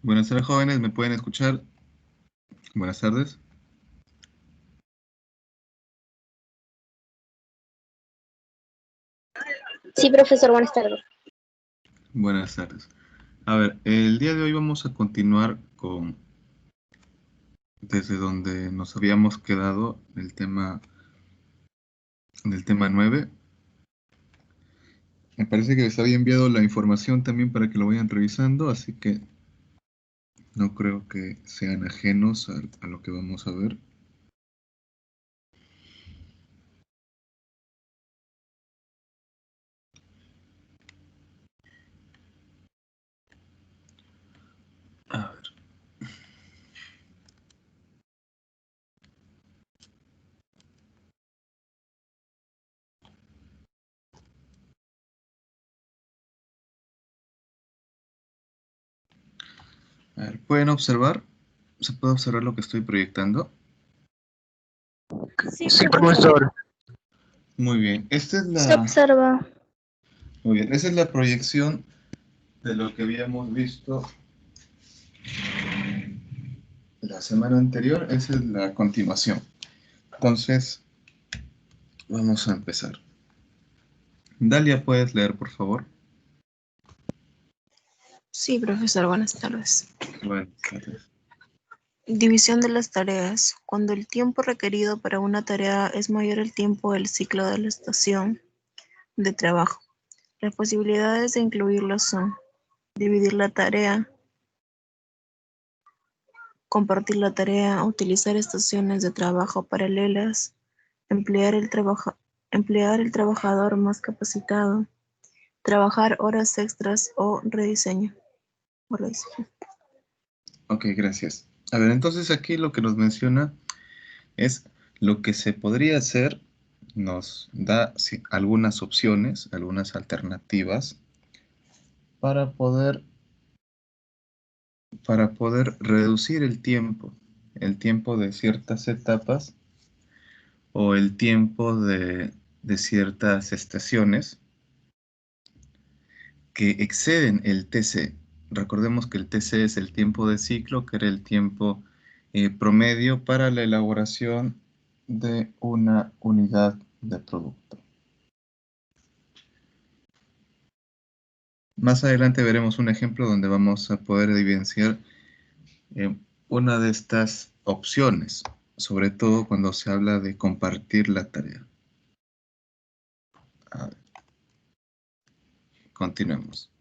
Buenas tardes, jóvenes, ¿me pueden escuchar? Buenas tardes. Sí, profesor, buenas tardes. Buenas tardes. A ver, el día de hoy vamos a continuar desde donde nos habíamos quedado del tema 9. Me parece que les había enviado la información también para que lo vayan revisando, así que no creo que sean ajenos a lo que vamos a ver. A ver. A ver, ¿pueden observar? ¿Se puede observar lo que estoy proyectando? Sí, profesor. Muy bien. Se observa. Muy bien. Esa es la proyección de lo que habíamos visto la semana anterior. Esa es la continuación. Entonces, vamos a empezar. Dalia, ¿puedes leer, por favor? Sí, profesor, buenas tardes. Buenas tardes. División de las tareas. Cuando el tiempo requerido para una tarea es mayor al tiempo del ciclo de la estación de trabajo. Las posibilidades de incluirlos son dividir la tarea, compartir la tarea, utilizar estaciones de trabajo paralelas, emplear el trabajador más capacitado, trabajar horas extras o rediseño. Ok, gracias. A ver, entonces aquí lo que nos menciona es lo que se podría hacer, nos da algunas opciones, algunas alternativas para poder reducir el tiempo de ciertas etapas o el tiempo de ciertas estaciones que exceden el TC. Recordemos que el TC es el tiempo de ciclo, que era el tiempo promedio para la elaboración de una unidad de producto. Más adelante veremos un ejemplo donde vamos a poder evidenciar una de estas opciones, sobre todo cuando se habla de compartir la tarea. A ver, continuemos.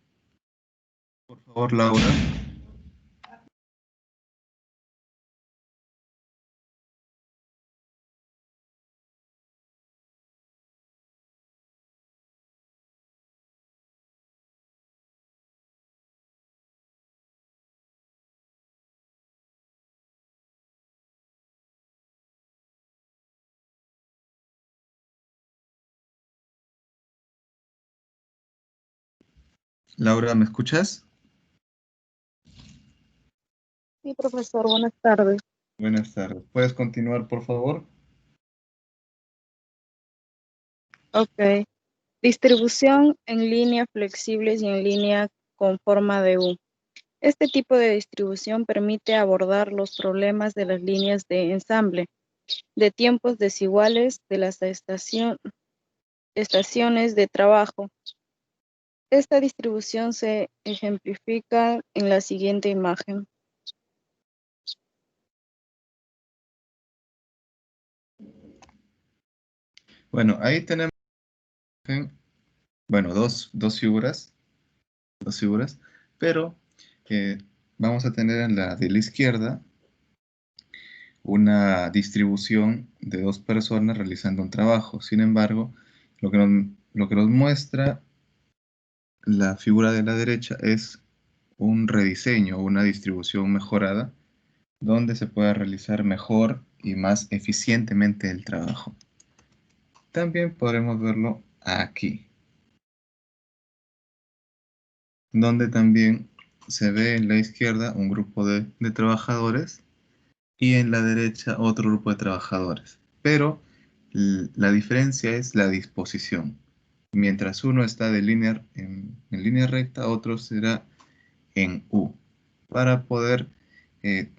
Por favor, Laura. Laura, ¿me escuchas? Sí, profesor, buenas tardes. Buenas tardes. ¿Puedes continuar, por favor? Ok. Distribución en línea flexibles y en línea con forma de U. Este tipo de distribución permite abordar los problemas de las líneas de ensamble, de tiempos desiguales de las estaciones de trabajo. Esta distribución se ejemplifica en la siguiente imagen. Bueno, ahí tenemos, bueno, dos figuras, pero vamos a tener en la de la izquierda una distribución de dos personas realizando un trabajo. Sin embargo, lo que nos muestra la figura de la derecha es un rediseño, una distribución mejorada, donde se pueda realizar mejor y más eficientemente el trabajo. También podremos verlo aquí, donde también se ve en la izquierda un grupo de trabajadores y en la derecha otro grupo de trabajadores. Pero la diferencia es la disposición. Mientras uno está en línea recta, otro será en U. para poder eh,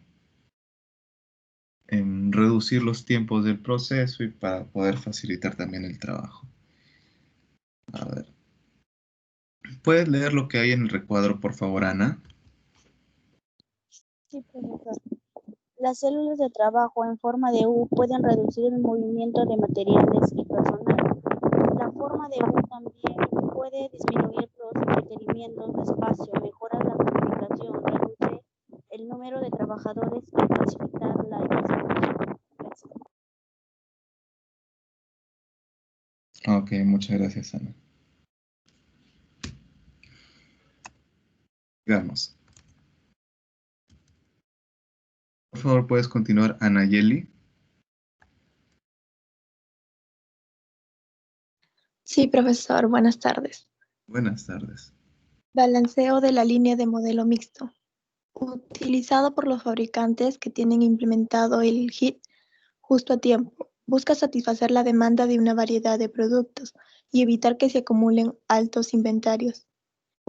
reducir los tiempos del proceso y para poder facilitar también el trabajo. A ver, ¿puedes leer lo que hay en el recuadro, por favor, Ana? Sí, profesor. Las células de trabajo en forma de U pueden reducir el movimiento de materiales y personal. La forma de U también puede disminuir los requerimientos de espacio, mejorar la comunicación, reduce el número de trabajadores y facilitar la distribución. Gracias. Ok, muchas gracias, Ana. Digamos, por favor, puedes continuar, Anayeli. Sí, profesor, buenas tardes. Buenas tardes. Balanceo de la línea de modelo mixto, utilizado por los fabricantes que tienen implementado el HIT justo a tiempo. Busca satisfacer la demanda de una variedad de productos y evitar que se acumulen altos inventarios.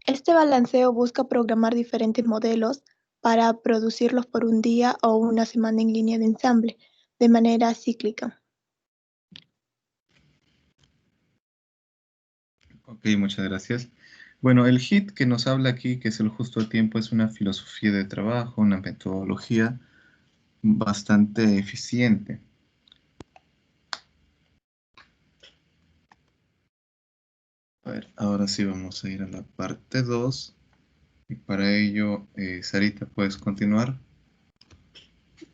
Este balanceo busca programar diferentes modelos para producirlos por un día o una semana en línea de ensamble, de manera cíclica. Ok, muchas gracias. Bueno, el HIT que nos habla aquí, que es el justo a tiempo, es una filosofía de trabajo, una metodología bastante eficiente. A ver, ahora sí vamos a ir a la parte 2 y para ello, Sarita, ¿puedes continuar?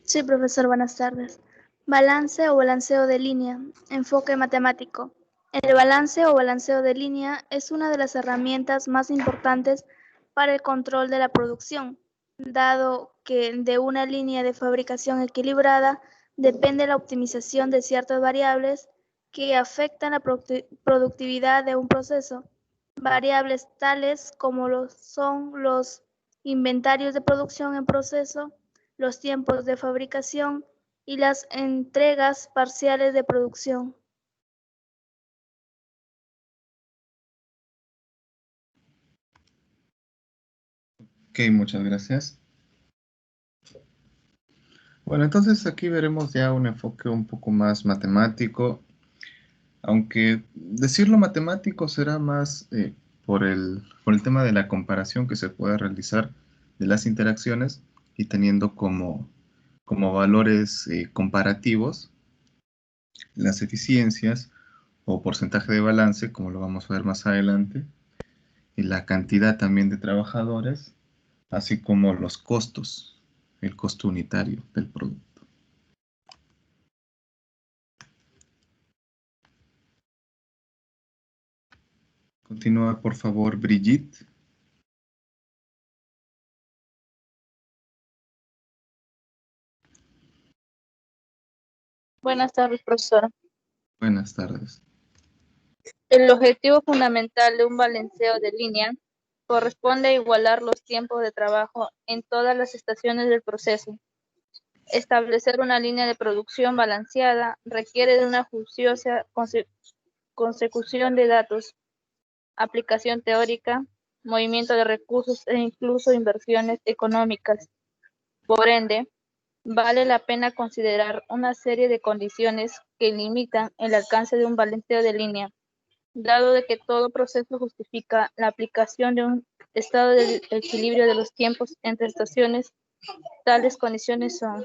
Sí, profesor, buenas tardes. Balance o balanceo de línea. Enfoque matemático. El balance o balanceo de línea es una de las herramientas más importantes para el control de la producción, dado que de una línea de fabricación equilibrada depende la optimización de ciertas variables que afectan la productividad de un proceso. Variables tales como son los inventarios de producción en proceso, los tiempos de fabricación y las entregas parciales de producción. Ok, muchas gracias. Bueno, entonces aquí veremos ya un enfoque un poco más matemático, aunque decirlo matemático será más por el tema de la comparación que se puede realizar de las interacciones y teniendo como valores comparativos las eficiencias o porcentaje de balance, como lo vamos a ver más adelante, y la cantidad también de trabajadores, así como los costos, el costo unitario del producto. Continúa, por favor, Brigitte. Buenas tardes, profesor. Buenas tardes. El objetivo fundamental de un balanceo de línea corresponde a igualar los tiempos de trabajo en todas las estaciones del proceso. Establecer una línea de producción balanceada requiere de una juiciosa consecución de datos, aplicación teórica, movimiento de recursos e incluso inversiones económicas. Por ende, vale la pena considerar una serie de condiciones que limitan el alcance de un balanceo de línea, dado de que todo proceso justifica la aplicación de un estado de equilibrio de los tiempos entre estaciones. Tales condiciones son: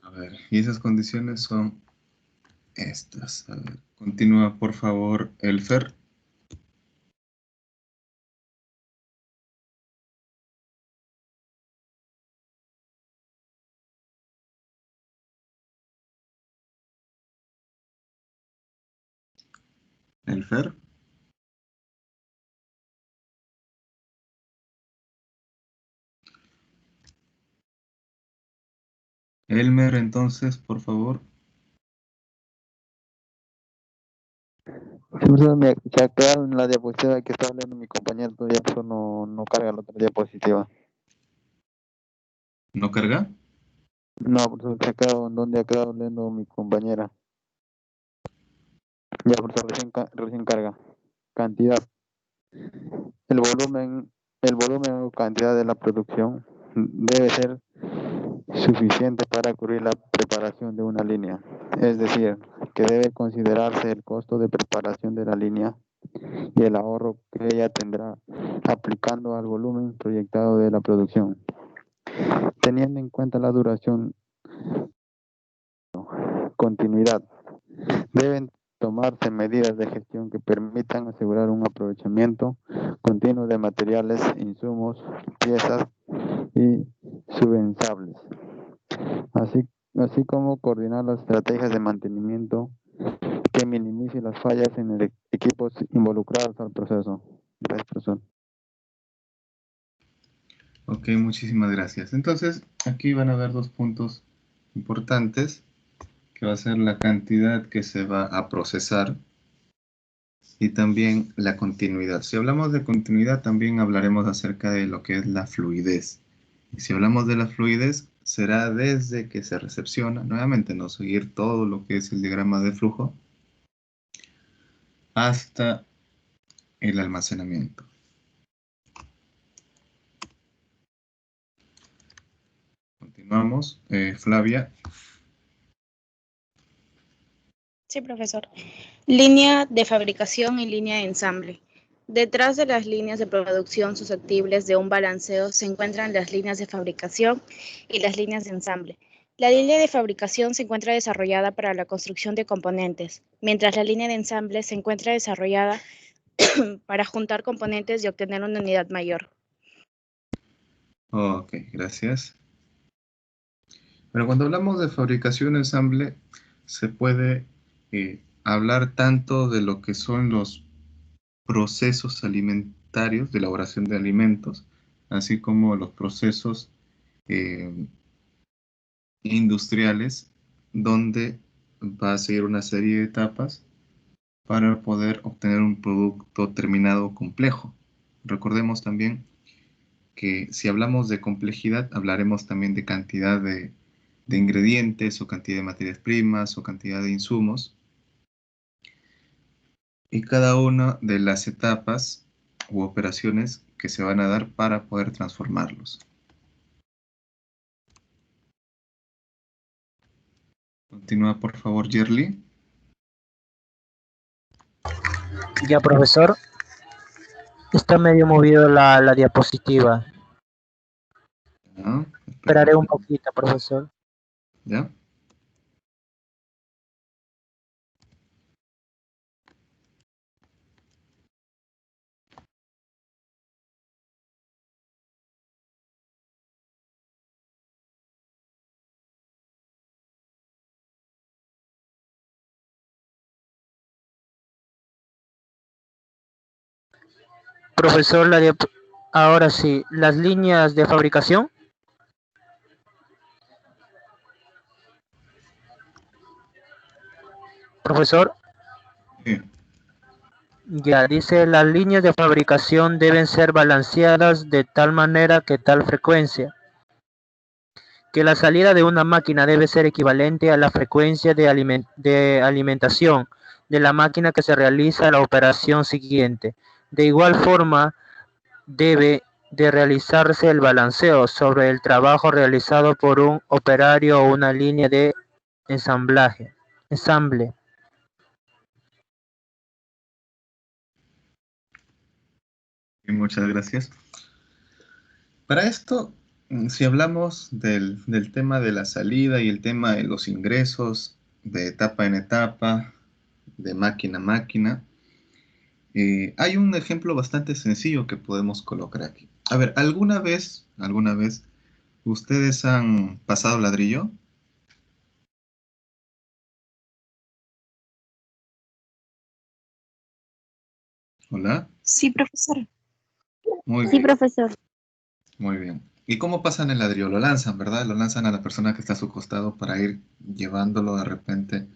A ver, y esas condiciones son estas. A ver, continúa, por favor, Elfer. Elfer. Elmer, entonces, por favor. Se ha quedado en la diapositiva que está hablando mi compañero, todavía eso no carga la otra diapositiva. ¿No carga? No, profesor, se ha quedado en donde ha quedado leyendo mi compañera. Ya, profesor, recién carga. Cantidad. El el volumen o cantidad de la producción debe ser suficiente para cubrir la preparación de una línea. Es decir, que debe considerarse el costo de preparación de la línea y el ahorro que ella tendrá aplicando al volumen proyectado de la producción. Teniendo en cuenta la duración, continuidad, deben tomarse medidas de gestión que permitan asegurar un aprovechamiento continuo de materiales, insumos, piezas y subvensables, así como coordinar las estrategias de mantenimiento que minimice las fallas en el equipos involucrados al proceso. Gracias, profesor. Ok, muchísimas gracias. Entonces, aquí van a haber dos puntos importantes, que va a ser la cantidad que se va a procesar y también la continuidad. Si hablamos de continuidad, también hablaremos acerca de lo que es la fluidez. Y si hablamos de la fluidez, será desde que se recepciona, nuevamente no seguir todo lo que es el diagrama de flujo, hasta el almacenamiento. Continuamos. Flavia. Sí, profesor. Línea de fabricación y línea de ensamble. Detrás de las líneas de producción susceptibles de un balanceo se encuentran las líneas de fabricación y las líneas de ensamble. La línea de fabricación se encuentra desarrollada para la construcción de componentes, mientras la línea de ensamble se encuentra desarrollada para juntar componentes y obtener una unidad mayor. Ok, gracias. Pero cuando hablamos de fabricación y ensamble, se puede hablar tanto de lo que son los procesos alimentarios de elaboración de alimentos, así como los procesos industriales, donde va a seguir una serie de etapas para poder obtener un producto terminado complejo. Recordemos también que si hablamos de complejidad, hablaremos también de cantidad de ingredientes o cantidad de materias primas o cantidad de insumos. Y cada una de las etapas u operaciones que se van a dar para poder transformarlos. Continúa, por favor, Yerli. Ya, profesor. Está medio movido la diapositiva. ¿Ya? Esperaré un poquito, profesor. ¿Ya? Profesor, ahora sí, las líneas de fabricación. Profesor. Sí. Ya, dice, las líneas de fabricación deben ser balanceadas de tal manera que tal frecuencia, que la salida de una máquina debe ser equivalente a la frecuencia de alimentación de la máquina que se realiza la operación siguiente. De igual forma, debe de realizarse el balanceo sobre el trabajo realizado por un operario o una línea de ensamble. Muchas gracias. Para esto, si hablamos del tema de la salida y el tema de los ingresos, de etapa en etapa, de máquina a máquina, hay un ejemplo bastante sencillo que podemos colocar aquí. A ver, ¿alguna vez ustedes han pasado ladrillo? ¿Hola? Sí, profesor. Muy Sí, bien, profesor. muy bien. ¿Y cómo pasan el ladrillo? Lo lanzan, ¿verdad? Lo lanzan a la persona que está a su costado para ir llevándolo de repente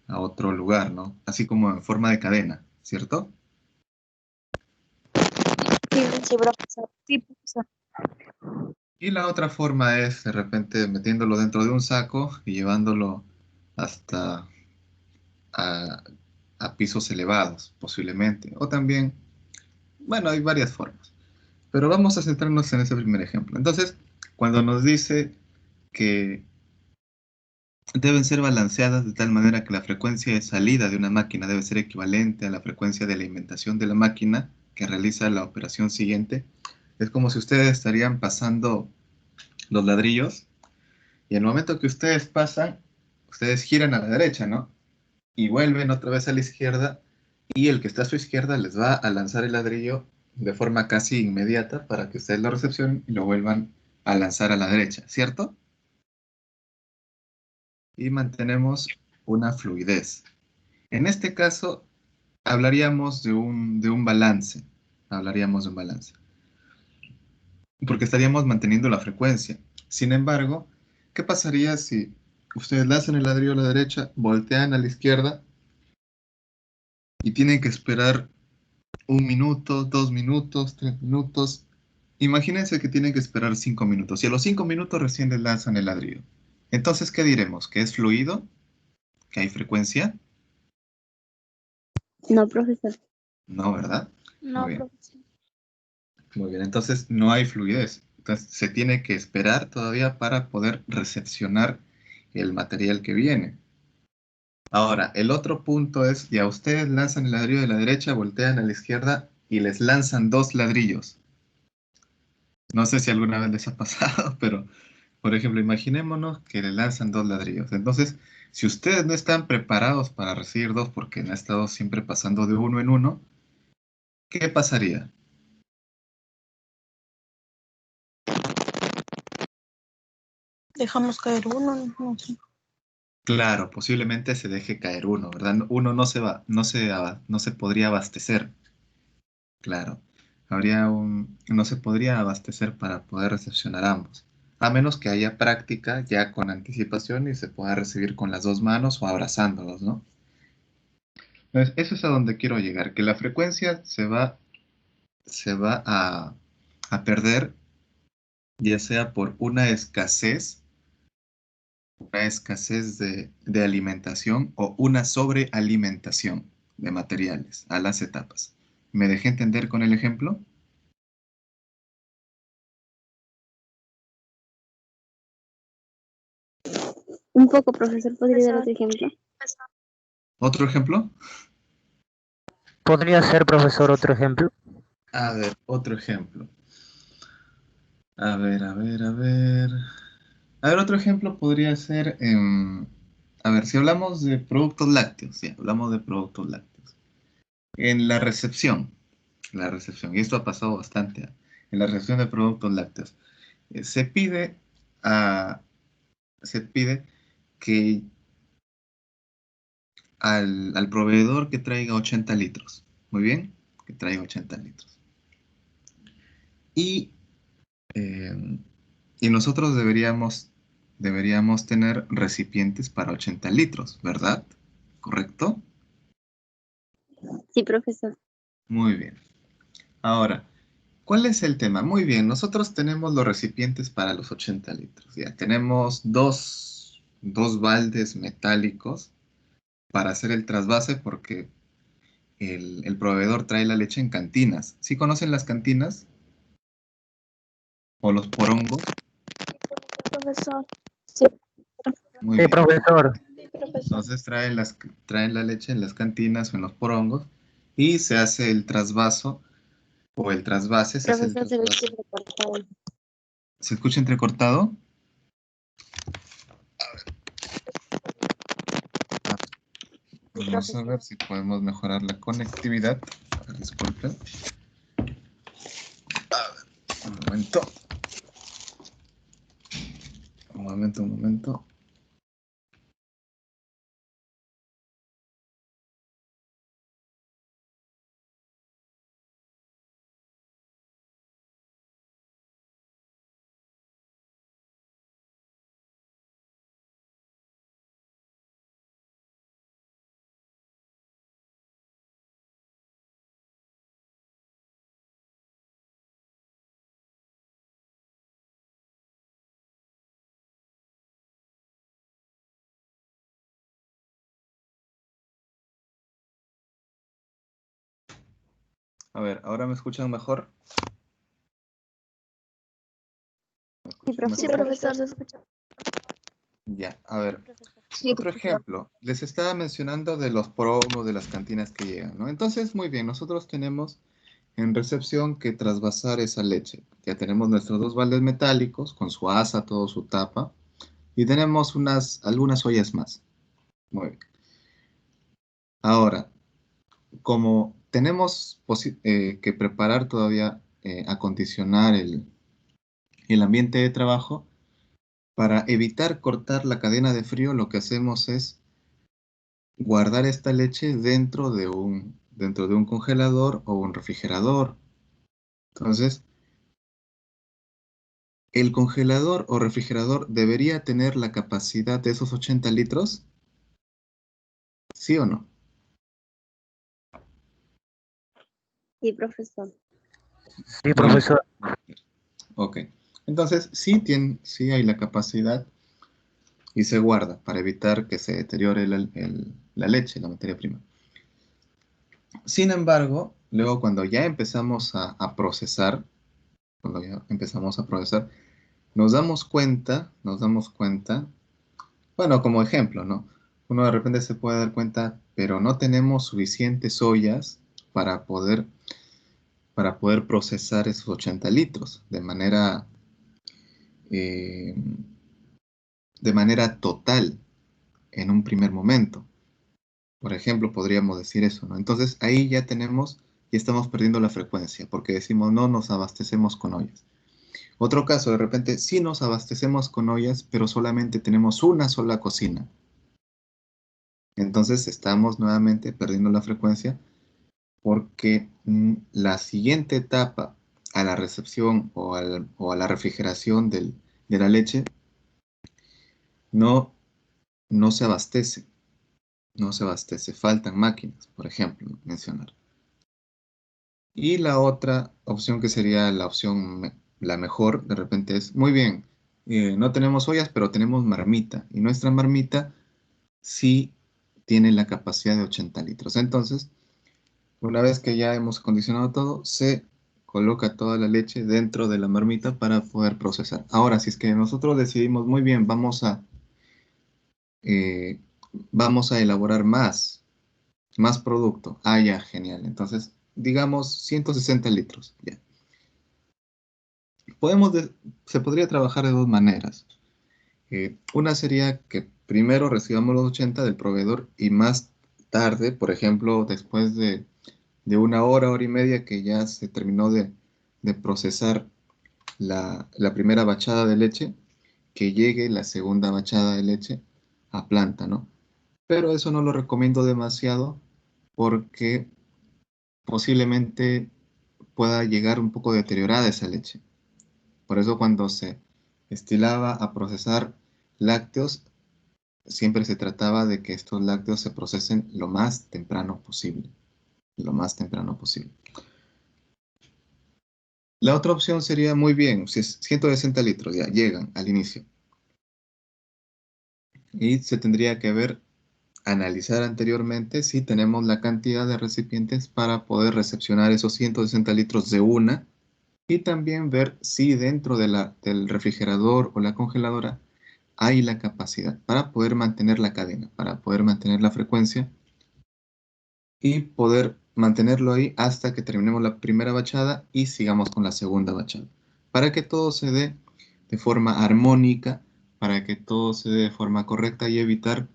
a otro lugar, ¿no? Así como en forma de cadena, ¿cierto? Sí, profesor. Sí, profesor. Y la otra forma es de repente metiéndolo dentro de un saco y llevándolo hasta a, a pisos elevados, posiblemente. O también, bueno, hay varias formas. Pero vamos a centrarnos en ese primer ejemplo. Entonces, cuando nos dice que deben ser balanceadas de tal manera que la frecuencia de salida de una máquina debe ser equivalente a la frecuencia de alimentación de la máquina que realiza la operación siguiente, es como si ustedes estarían pasando los ladrillos y en el momento que ustedes pasan, ustedes giran a la derecha, ¿no? Y vuelven otra vez a la izquierda y el que está a su izquierda les va a lanzar el ladrillo de forma casi inmediata para que ustedes lo recepcionen y lo vuelvan a lanzar a la derecha, ¿cierto? Y mantenemos una fluidez. En este caso, hablaríamos de un balance. Hablaríamos de un balance. Porque estaríamos manteniendo la frecuencia. Sin embargo, ¿qué pasaría si ustedes lanzan el ladrillo a la derecha, voltean a la izquierda y tienen que esperar 1 minuto, 2 minutos, 3 minutos? Imagínense que tienen que esperar 5 minutos y a los 5 minutos recién les lanzan el ladrillo. Entonces, ¿qué diremos? ¿Que es fluido? ¿Que hay frecuencia? No, profesor. No, ¿verdad? No, Muy bien. profesor. Muy bien, entonces no hay fluidez. Entonces se tiene que esperar todavía para poder recepcionar el material que viene. Ahora, el otro punto es, ya ustedes lanzan el ladrillo de la derecha, voltean a la izquierda y les lanzan 2 ladrillos. No sé si alguna vez les ha pasado, pero, por ejemplo, imaginémonos que le lanzan 2 ladrillos. Entonces, si ustedes no están preparados para recibir dos porque han estado siempre pasando de uno en uno, ¿qué pasaría? Dejamos caer uno, no sé. Claro, posiblemente se deje caer uno, ¿verdad? Uno no se va, no se podría abastecer. Claro, no se podría abastecer para poder recepcionar ambos, a menos que haya práctica ya con anticipación y se pueda recibir con las 2 manos o abrazándolos, ¿no? Entonces, eso es a donde quiero llegar, que la frecuencia se va a perder, ya sea por una escasez de alimentación o una sobrealimentación de materiales a las etapas. ¿Me dejé entender con el ejemplo? Un poco, profesor, ¿podría dar Profesor. otro ejemplo? ¿Otro ejemplo? ¿Podría ser, profesor, otro ejemplo? A ver, otro ejemplo. A ver, a ver, a ver. A ver, otro ejemplo podría ser, a ver, si hablamos de productos lácteos, sí, hablamos de productos lácteos. En la recepción, y esto ha pasado bastante, en la recepción de productos lácteos, se pide a, se pide que al proveedor que traiga 80 litros. Muy bien, que traiga 80 litros. Y, eh, y nosotros deberíamos tener recipientes para 80 litros, ¿verdad? ¿Correcto? Sí, profesor. Muy bien. Ahora, ¿cuál es el tema? Muy bien, nosotros tenemos los recipientes para los 80 litros. Ya tenemos dos baldes metálicos para hacer el trasvase porque el proveedor trae la leche en cantinas. ¿Sí conocen las cantinas? ¿O los porongos? Profesor. Sí, Muy Sí, bien. profesor. Sí, profesor. Entonces traen la leche en las cantinas o en los porongos y se hace el trasvaso o el trasvase, se hace el profesor, se ve trasvase. recortado. ¿Se escucha entrecortado? Sí, Vamos a profesor. ver si podemos mejorar la conectividad. A ver, disculpen. Un momento. Un momento, un momento. A ver, ¿ahora me escuchan mejor? Sí, profesor, se escucha. Ya, a ver. Sí, Otro profesor. ejemplo, les estaba mencionando de los promos de las cantinas que llegan, ¿no? Entonces, muy bien, nosotros tenemos en recepción que trasvasar esa leche. Ya tenemos nuestros dos baldes metálicos con su asa, todo su tapa, y tenemos algunas ollas más. Muy bien. Ahora, como tenemos que preparar todavía, acondicionar el ambiente de trabajo, para evitar cortar la cadena de frío, lo que hacemos es guardar esta leche dentro de un congelador o un refrigerador. Entonces, ¿el congelador o refrigerador debería tener la capacidad de esos 80 litros? ¿Sí o no? Sí, profesor. Sí, Muy bien. profesor. Ok. Entonces, sí hay la capacidad y se guarda para evitar que se deteriore la leche, la materia prima. Sin embargo, luego cuando ya empezamos a procesar, nos damos cuenta, bueno, como ejemplo, ¿no? Uno de repente se puede dar cuenta, pero no tenemos suficientes ollas para poder, para poder procesar esos 80 litros eh, de manera total en un primer momento. Por ejemplo, podríamos decir eso, ¿no? Entonces ahí ya estamos perdiendo la frecuencia, porque decimos no nos abastecemos con ollas. Otro caso, de repente sí nos abastecemos con ollas, pero solamente tenemos una sola cocina. Entonces estamos nuevamente perdiendo la frecuencia porque la siguiente etapa a la recepción o a la refrigeración de la leche no, no se abastece, no se abastece, faltan máquinas, por ejemplo, mencionar. Y la otra opción que sería la opción, la mejor, de repente es, muy bien, no tenemos ollas, pero tenemos marmita. Y nuestra marmita sí tiene la capacidad de 80 litros. Entonces, una vez que ya hemos acondicionado todo, se coloca toda la leche dentro de la marmita para poder procesar. Ahora, si es que nosotros decidimos, muy bien, eh, vamos a elaborar más producto. Ah, ya, genial. Entonces, digamos 160 litros. Ya. Se podría trabajar de dos maneras. Una sería que primero recibamos los 80 del proveedor y más tarde, por ejemplo, después de una hora y media que ya se terminó de procesar la primera bachada de leche, que llegue la segunda bachada de leche a planta, ¿no? Pero eso no lo recomiendo demasiado porque posiblemente pueda llegar un poco deteriorada esa leche. Por eso cuando se estilaba a procesar lácteos, siempre se trataba de que estos lácteos se procesen lo más temprano posible. Lo más temprano posible. La otra opción sería, muy bien, si es 160 litros, ya llegan al inicio. Y se tendría que analizar anteriormente si tenemos la cantidad de recipientes para poder recepcionar esos 160 litros de una. Y también ver si dentro del refrigerador o la congeladora hay la capacidad para poder mantener la cadena, para poder mantener la frecuencia y poder mantenerlo ahí hasta que terminemos la primera bachada y sigamos con la segunda bachada. Para que todo se dé de forma armónica, para que todo se dé de forma correcta y evitar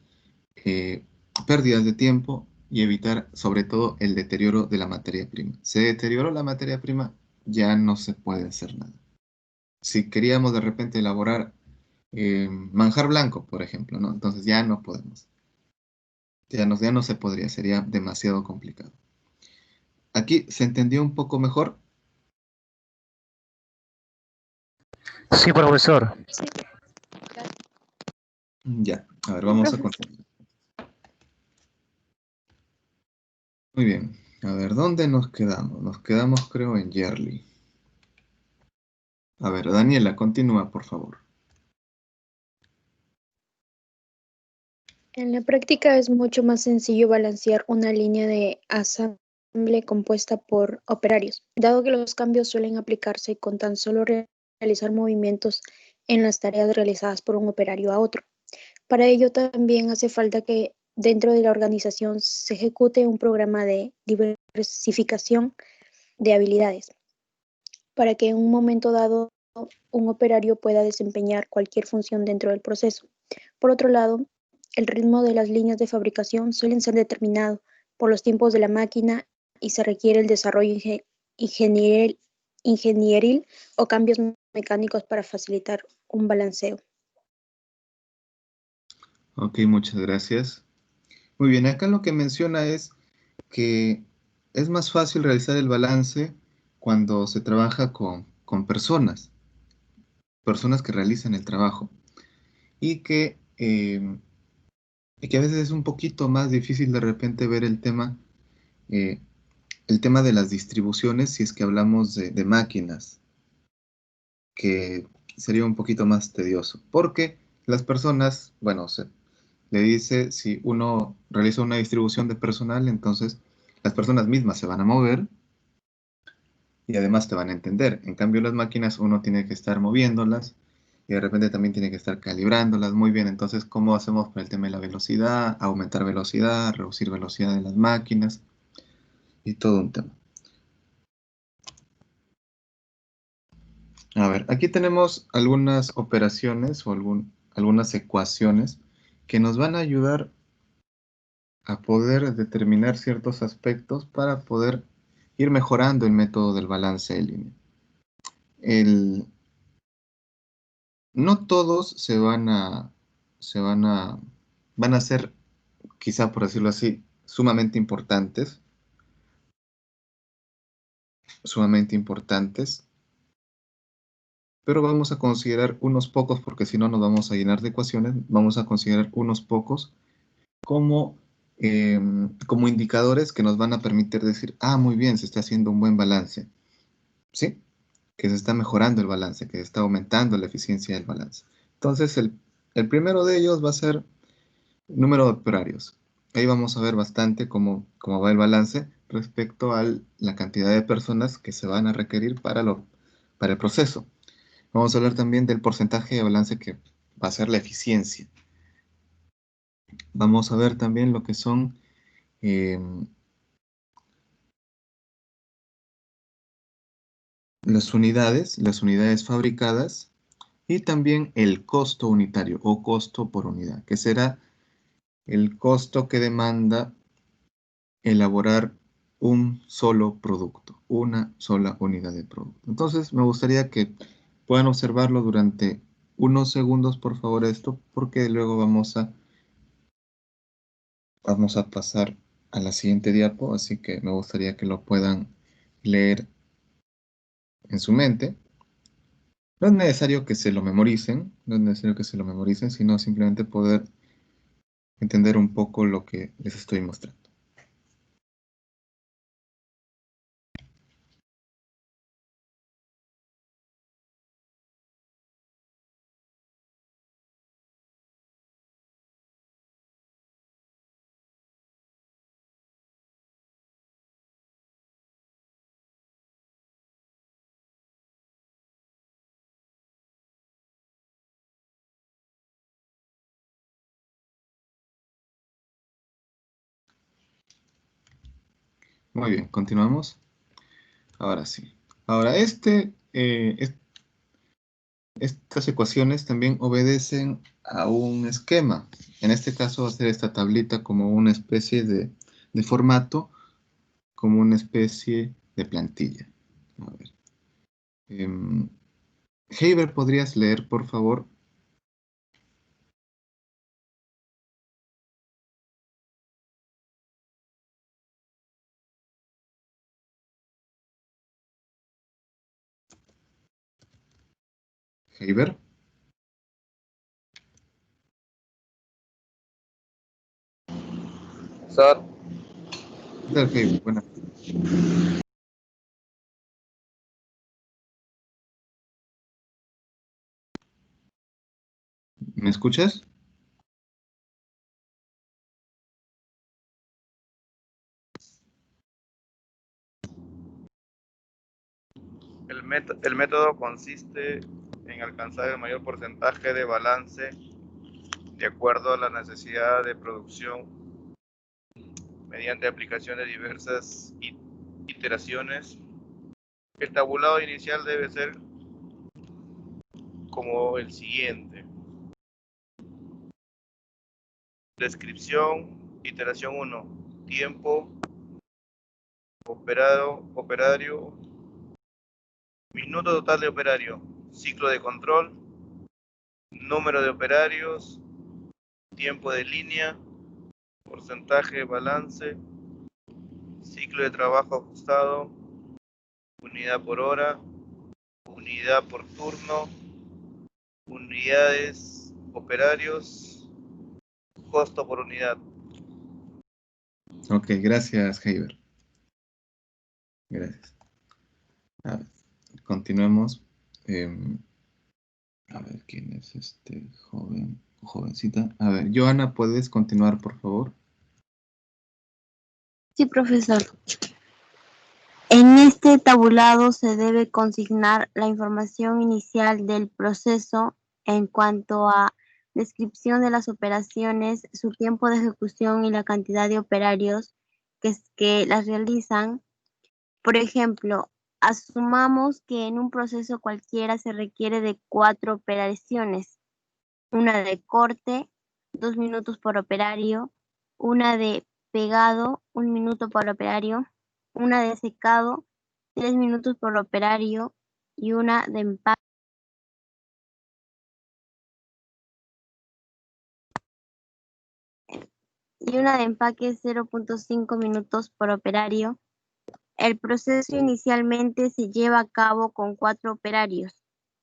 eh, pérdidas de tiempo y evitar sobre todo el deterioro de la materia prima. Se deterioró la materia prima, ya no se puede hacer nada. Si queríamos de repente elaborar manjar blanco, por ejemplo, ¿no? Entonces ya no podemos. Ya no se podría, sería demasiado complicado. Aquí se entendió un poco mejor. Sí, profesor. Sí, Ya, a ver, sí, vamos a profesor. continuar. Muy bien. A ver, ¿dónde nos quedamos? Nos quedamos, creo, en Yearly. A ver, Daniela, continúa, por favor. En la práctica es mucho más sencillo balancear una línea de ensamble compuesta por operarios, dado que los cambios suelen aplicarse con tan solo realizar movimientos en las tareas realizadas por un operario a otro. Para ello también hace falta que dentro de la organización se ejecute un programa de diversificación de habilidades para que en un momento dado un operario pueda desempeñar cualquier función dentro del proceso. Por otro lado, el ritmo de las líneas de fabricación suelen ser determinado por los tiempos de la máquina y se requiere el desarrollo ingenieril o cambios mecánicos para facilitar un balanceo. Ok, muchas gracias. Muy bien, acá lo que menciona es que es más fácil realizar el balance cuando se trabaja con personas que realizan el trabajo y que a veces es un poquito más difícil de repente ver eh, el tema de las distribuciones si es que hablamos de máquinas, que sería un poquito más tedioso, porque las personas, bueno, le dice si uno realiza una distribución de personal, entonces las personas mismas se van a mover y además te van a entender. En cambio, las máquinas uno tiene que estar moviéndolas y de repente también tiene que estar calibrándolas muy bien. Entonces, ¿cómo hacemos para el tema de la velocidad? Aumentar velocidad, reducir velocidad de las máquinas y todo un tema. A ver, aquí tenemos algunas operaciones o algunas ecuaciones que nos van a ayudar a poder determinar ciertos aspectos para poder ir mejorando el método del balance de línea. No todos van a ser, quizá por decirlo así, sumamente importantes, pero vamos a considerar unos pocos, porque si no nos vamos a llenar de ecuaciones, vamos a considerar unos pocos como, como indicadores que nos van a permitir decir, ah, muy bien, se está haciendo un buen balance, ¿sí? Que se está mejorando el balance, que se está aumentando la eficiencia del balance. Entonces, el primero de ellos va a ser número de operarios. Ahí vamos a ver bastante cómo va el balance respecto a la cantidad de personas que se van a requerir para el proceso. Vamos a hablar también del porcentaje de balance que va a ser la eficiencia. Vamos a ver también lo que son las unidades fabricadas y también el costo unitario o costo por unidad, que será el costo que demanda elaborar un solo producto, una sola unidad de producto. Entonces, me gustaría que puedan observarlo durante unos segundos, por favor, esto, porque luego vamos a pasar a la siguiente diapo, así que me gustaría que lo puedan leer en su mente. No es necesario que se lo memoricen, no es necesario que se lo memoricen, sino simplemente poder entender un poco lo que les estoy mostrando. Muy bien, continuamos. Ahora sí. Ahora, estas ecuaciones también obedecen a un esquema. En este caso va a ser esta tablita como una especie de formato, como una especie de plantilla. A ver. Heiber, ¿podrías leer, por favor? Heiber. Sir, ¿Qué tal, Heiber? Buenas. ¿Me escuchas? El método consiste en alcanzar el mayor porcentaje de balance de acuerdo a la necesidad de producción mediante aplicación de diversas iteraciones. El tabulado inicial debe ser como el siguiente. Descripción, iteración 1, tiempo, operario, minuto total de operario, ciclo de control, número de operarios, tiempo de línea, porcentaje de balance, ciclo de trabajo ajustado, unidad por hora, unidad por turno, unidades, operarios, costo por unidad. Ok, gracias, Heiber. Gracias. A ver, continuemos. A ver, ¿quién es este joven o jovencita? A ver, Joana, ¿puedes continuar, por favor? Sí, profesor. En este tabulado se debe consignar la información inicial del proceso en cuanto a descripción de las operaciones, su tiempo de ejecución y la cantidad de operarios que las realizan. Por ejemplo, asumamos que en un proceso cualquiera se requiere de 4 operaciones, una de corte, 2 minutos por operario, una de pegado, 1 minuto por operario, una de secado, 3 minutos por operario y una de empaque. 0.5 minutos por operario. El proceso inicialmente se lleva a cabo con 4 operarios.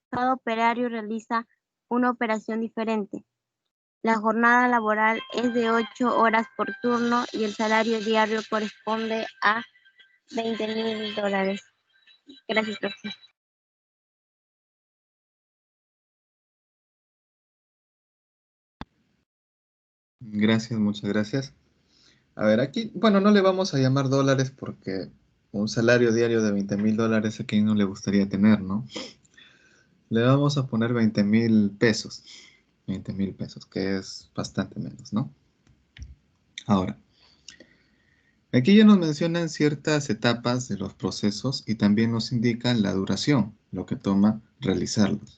Cada operario realiza una operación diferente. La jornada laboral es de 8 horas por turno y el salario diario corresponde a $20,000. Gracias, profesor. Gracias, muchas gracias. A ver, aquí, bueno, no le vamos a llamar dólares porque un salario diario de $20,000 a quien no le gustaría tener, ¿no? Le vamos a poner 20,000 pesos. 20,000 pesos, que es bastante menos, ¿no? Ahora, aquí ya nos mencionan ciertas etapas de los procesos y también nos indican la duración, lo que toma realizarlos.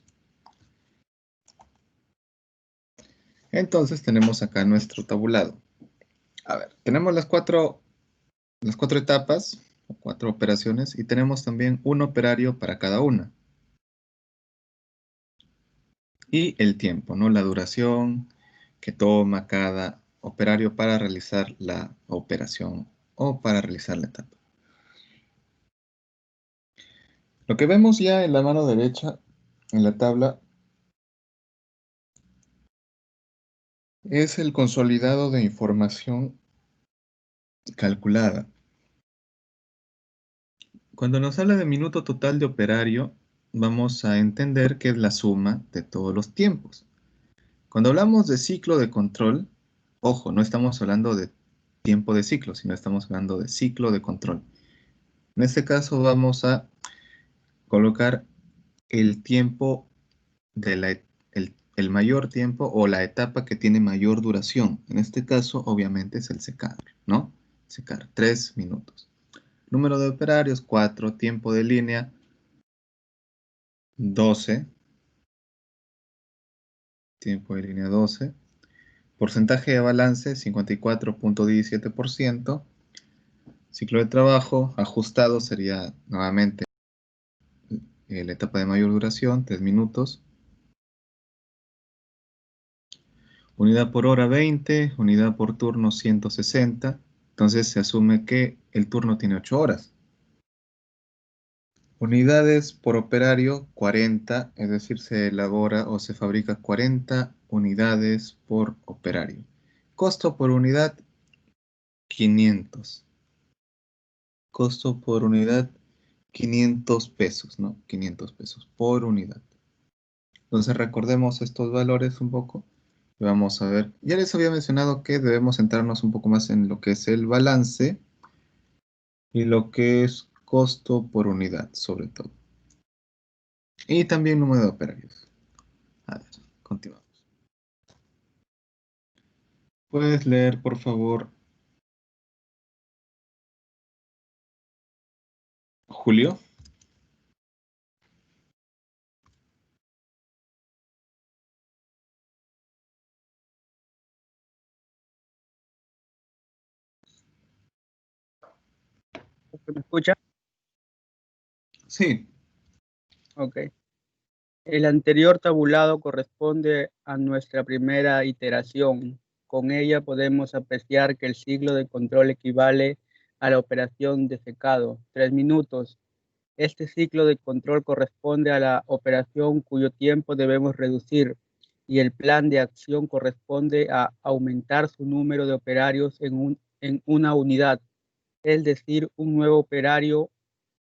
Entonces tenemos acá nuestro tabulado. A ver, tenemos las cuatro etapas, o 4 operaciones, y tenemos también un operario para cada una. Y el tiempo, ¿no? La duración que toma cada operario para realizar la operación o para realizar la etapa. Lo que vemos ya en la mano derecha, en la tabla, es el consolidado de información calculada. Cuando nos habla de minuto total de operario, vamos a entender que es la suma de todos los tiempos. Cuando hablamos de ciclo de control, ojo, no estamos hablando de tiempo de ciclo, sino estamos hablando de ciclo de control. En este caso vamos a colocar el tiempo el mayor tiempo o la etapa que tiene mayor duración. En este caso, obviamente, es el secar, ¿no? Secar, 3 minutos. Número de operarios, 4. Tiempo de línea, 12. Tiempo de línea, 12. Porcentaje de balance, 54.17%. Ciclo de trabajo ajustado sería nuevamente la etapa de mayor duración, 3 minutos. Unidad por hora 20, unidad por turno 160. Entonces se asume que el turno tiene 8 horas. Unidades por operario 40, es decir, se elabora o se fabrica 40 unidades por operario. Costo por unidad 500. Costo por unidad 500 pesos, ¿no? 500 pesos por unidad. Entonces recordemos estos valores un poco. Y vamos a ver, ya les había mencionado que debemos centrarnos un poco más en lo que es el balance y lo que es costo por unidad, sobre todo. y también número de operarios. A ver, continuamos. ¿Puedes leer, por favor, Julio? ¿Me escucha? Sí. Ok. El anterior tabulado corresponde a nuestra primera iteración. Con ella podemos apreciar que el ciclo de control equivale a la operación de secado, 3 minutos. Este ciclo de control corresponde a la operación cuyo tiempo debemos reducir y el plan de acción corresponde a aumentar su número de operarios en una unidad, es decir, un nuevo operario.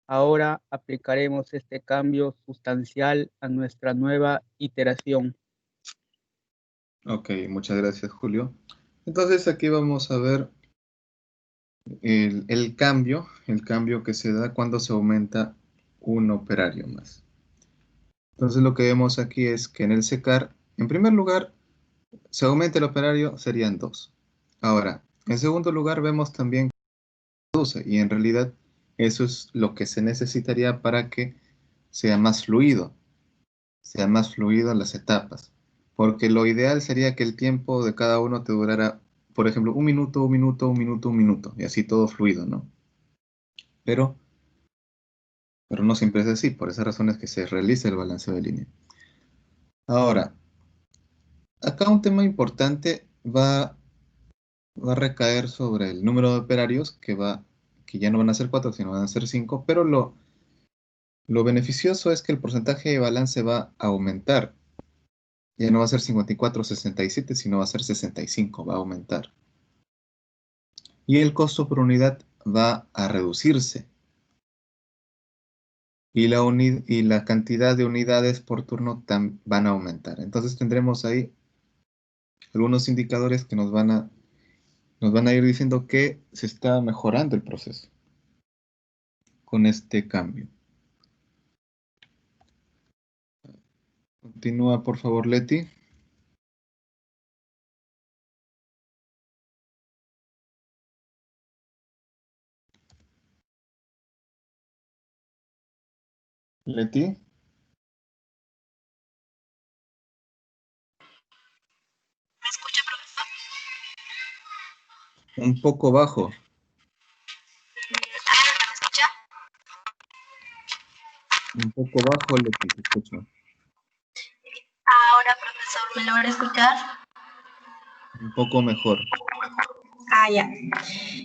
Ahora aplicaremos este cambio sustancial a nuestra nueva iteración. Ok, muchas gracias, Julio. Entonces aquí vamos a ver el cambio que se da cuando se aumenta un operario más. Entonces lo que vemos aquí es que en el secar, en primer lugar, se aumenta el operario, serían 2. Ahora, en segundo lugar, vemos también que se reduce, y en realidad eso es lo que se necesitaría para que sea más fluido las etapas. Porque lo ideal sería que el tiempo de cada uno te durara, por ejemplo, 1 minuto, 1 minuto, 1 minuto, 1 minuto, y así todo fluido, ¿no? Pero no siempre es así, por esa razón es que se realiza el balanceo de línea. Ahora, acá un tema importante va a recaer sobre el número de operarios, que ya no van a ser 4, sino van a ser 5, pero lo beneficioso es que el porcentaje de balance va a aumentar. Ya no va a ser 54-67, sino va a ser 65, va a aumentar. Y el costo por unidad va a reducirse. Y la cantidad de unidades por turno van a aumentar. Entonces tendremos ahí algunos indicadores que nos van a ir diciendo que se está mejorando el proceso con este cambio. Continúa, por favor, Leti. Leti. ¿Me escucha, profesor? Un poco bajo. ¿Me escucha? Un poco bajo, Leti, te escucho. Ahora, profesor, ¿me logra escuchar? Un poco mejor. Ya.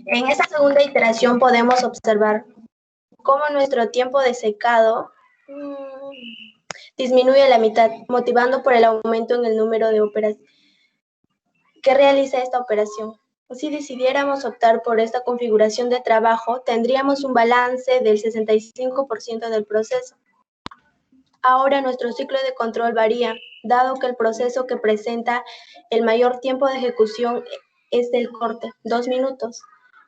En esta segunda iteración podemos observar cómo nuestro tiempo de secado disminuye a la mitad, motivando por el aumento en el número de operaciones que realiza esta operación. Si decidiéramos optar por esta configuración de trabajo, tendríamos un balance del 65% del proceso. Ahora nuestro ciclo de control varía, dado que el proceso que presenta el mayor tiempo de ejecución es el corte, 2 minutos.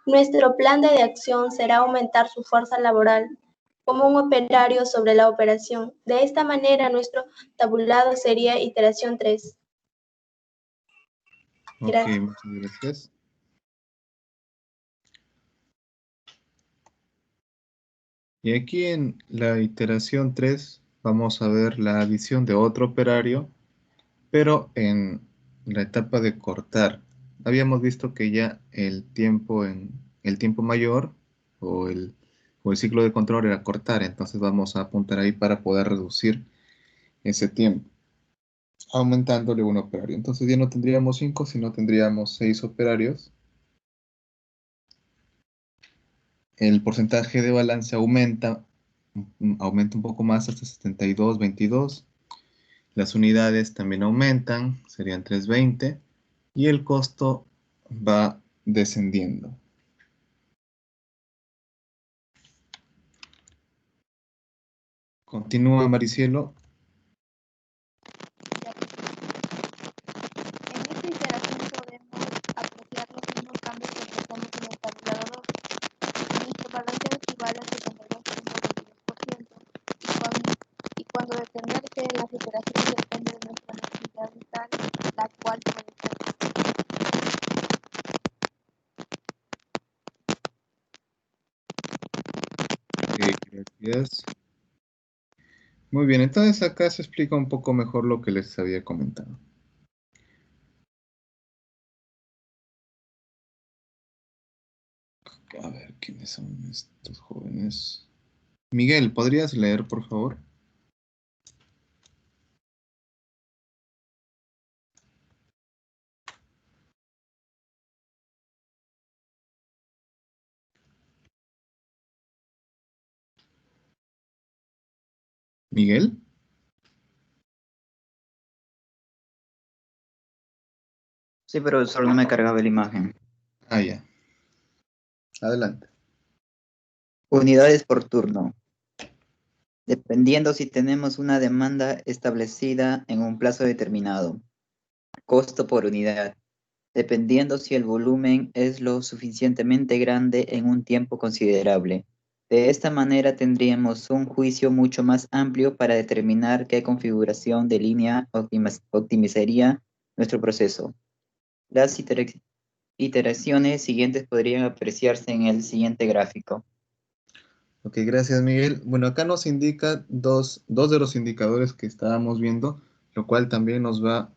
Nuestro plan de acción será aumentar su fuerza laboral como un operario sobre la operación. De esta manera, nuestro tabulado sería iteración 3. Gracias. Ok, muchas gracias. Y aquí en la iteración 3 vamos a ver la adición de otro operario, pero en la etapa de cortar. Habíamos visto que ya el tiempo mayor o el ciclo de control era cortar, entonces vamos a apuntar ahí para poder reducir ese tiempo, aumentándole un operario. Entonces ya no tendríamos 5, sino tendríamos 6 operarios. El porcentaje de balance aumenta un poco más hasta 72-22. Las unidades también aumentan, serían 320. Y el costo va descendiendo. Continúa, Maricielo. En esta iteración podemos apreciar los mismos cambios que presentamos en el tabulador. Nuestro balanceo equivale al 72,22% y cuando determinamos Gracias. Muy bien, entonces acá se explica un poco mejor lo que les había comentado. A ver, ¿quiénes son estos jóvenes? Miguel, ¿podrías leer, por favor? ¿Miguel? Sí, profesor, no me cargaba la imagen. Ah, ya. Adelante. Unidades por turno. Dependiendo si tenemos una demanda establecida en un plazo determinado. Costo por unidad. Dependiendo si el volumen es lo suficientemente grande en un tiempo considerable. De esta manera tendríamos un juicio mucho más amplio para determinar qué configuración de línea optimizaría nuestro proceso. Las iteraciones siguientes podrían apreciarse en el siguiente gráfico. Ok, gracias, Miguel. Bueno, acá nos indica dos de los indicadores que estábamos viendo, lo cual también nos va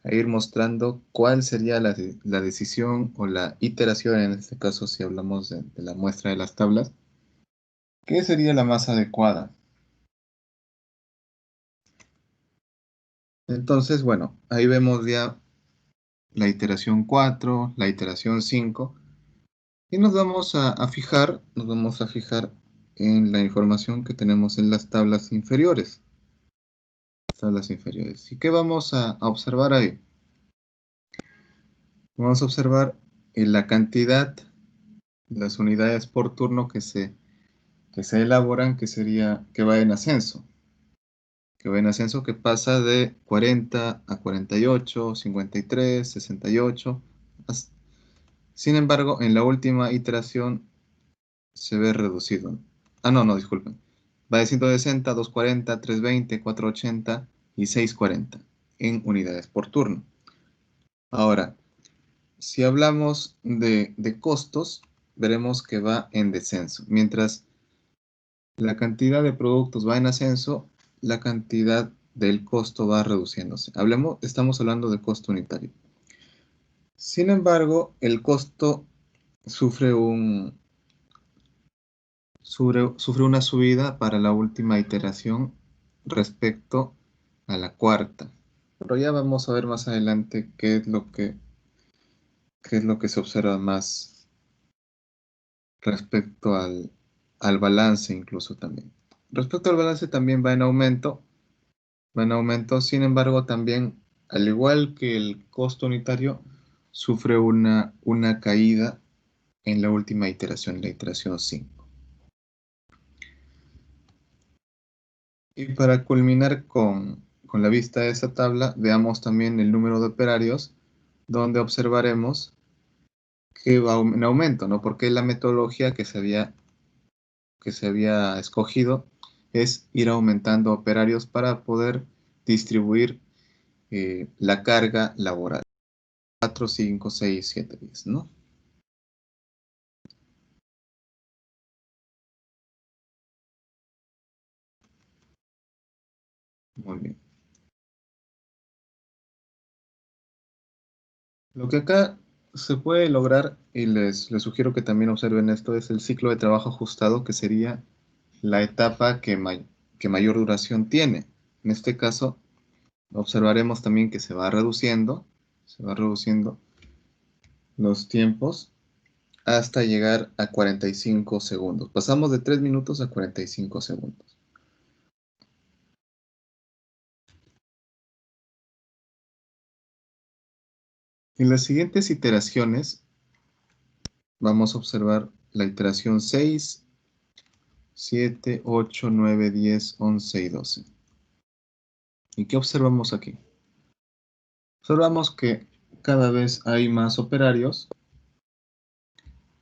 a ir mostrando cuál sería la decisión o la iteración, en este caso, si hablamos de la muestra de las tablas, ¿qué sería la más adecuada? Entonces, bueno, ahí vemos ya la iteración 4, la iteración 5, y nos vamos a fijar en la información que tenemos en las tablas inferiores. ¿Y qué vamos a observar ahí? Vamos a observar la cantidad, las unidades por turno que se elaboran, que va en ascenso. Que pasa de 40 a 48, 53, 68. Sin embargo, en la última iteración se ve reducido. Ah, no, disculpen. Va de 160, 240, 320, 480 y 640 en unidades por turno. Ahora, si hablamos de costos, veremos que va en descenso. Mientras la cantidad de productos va en ascenso, la cantidad del costo va reduciéndose. Estamos hablando de costo unitario. Sin embargo, el costo sufre una subida para la última iteración respecto a la cuarta. Pero ya vamos a ver más adelante qué es lo que se observa más respecto al balance incluso también. Respecto al balance también va en aumento, sin embargo también, al igual que el costo unitario, sufre una caída en la última iteración, la iteración 5. Y para culminar con la vista de esa tabla, veamos también el número de operarios, donde observaremos que va en aumento, ¿no? Porque la metodología que se había escogido es ir aumentando operarios para poder distribuir la carga laboral. 4, 5, 6, 7, 10, ¿no? Muy bien. Lo que acá se puede lograr, y les sugiero que también observen esto, es el ciclo de trabajo ajustado, que sería la etapa que mayor duración tiene. En este caso, observaremos también que se va reduciendo los tiempos hasta llegar a 45 segundos. Pasamos de 3 minutos a 45 segundos. En las siguientes iteraciones vamos a observar la iteración 6, 7, 8, 9, 10, 11 y 12. ¿Y qué observamos aquí? Observamos que cada vez hay más operarios,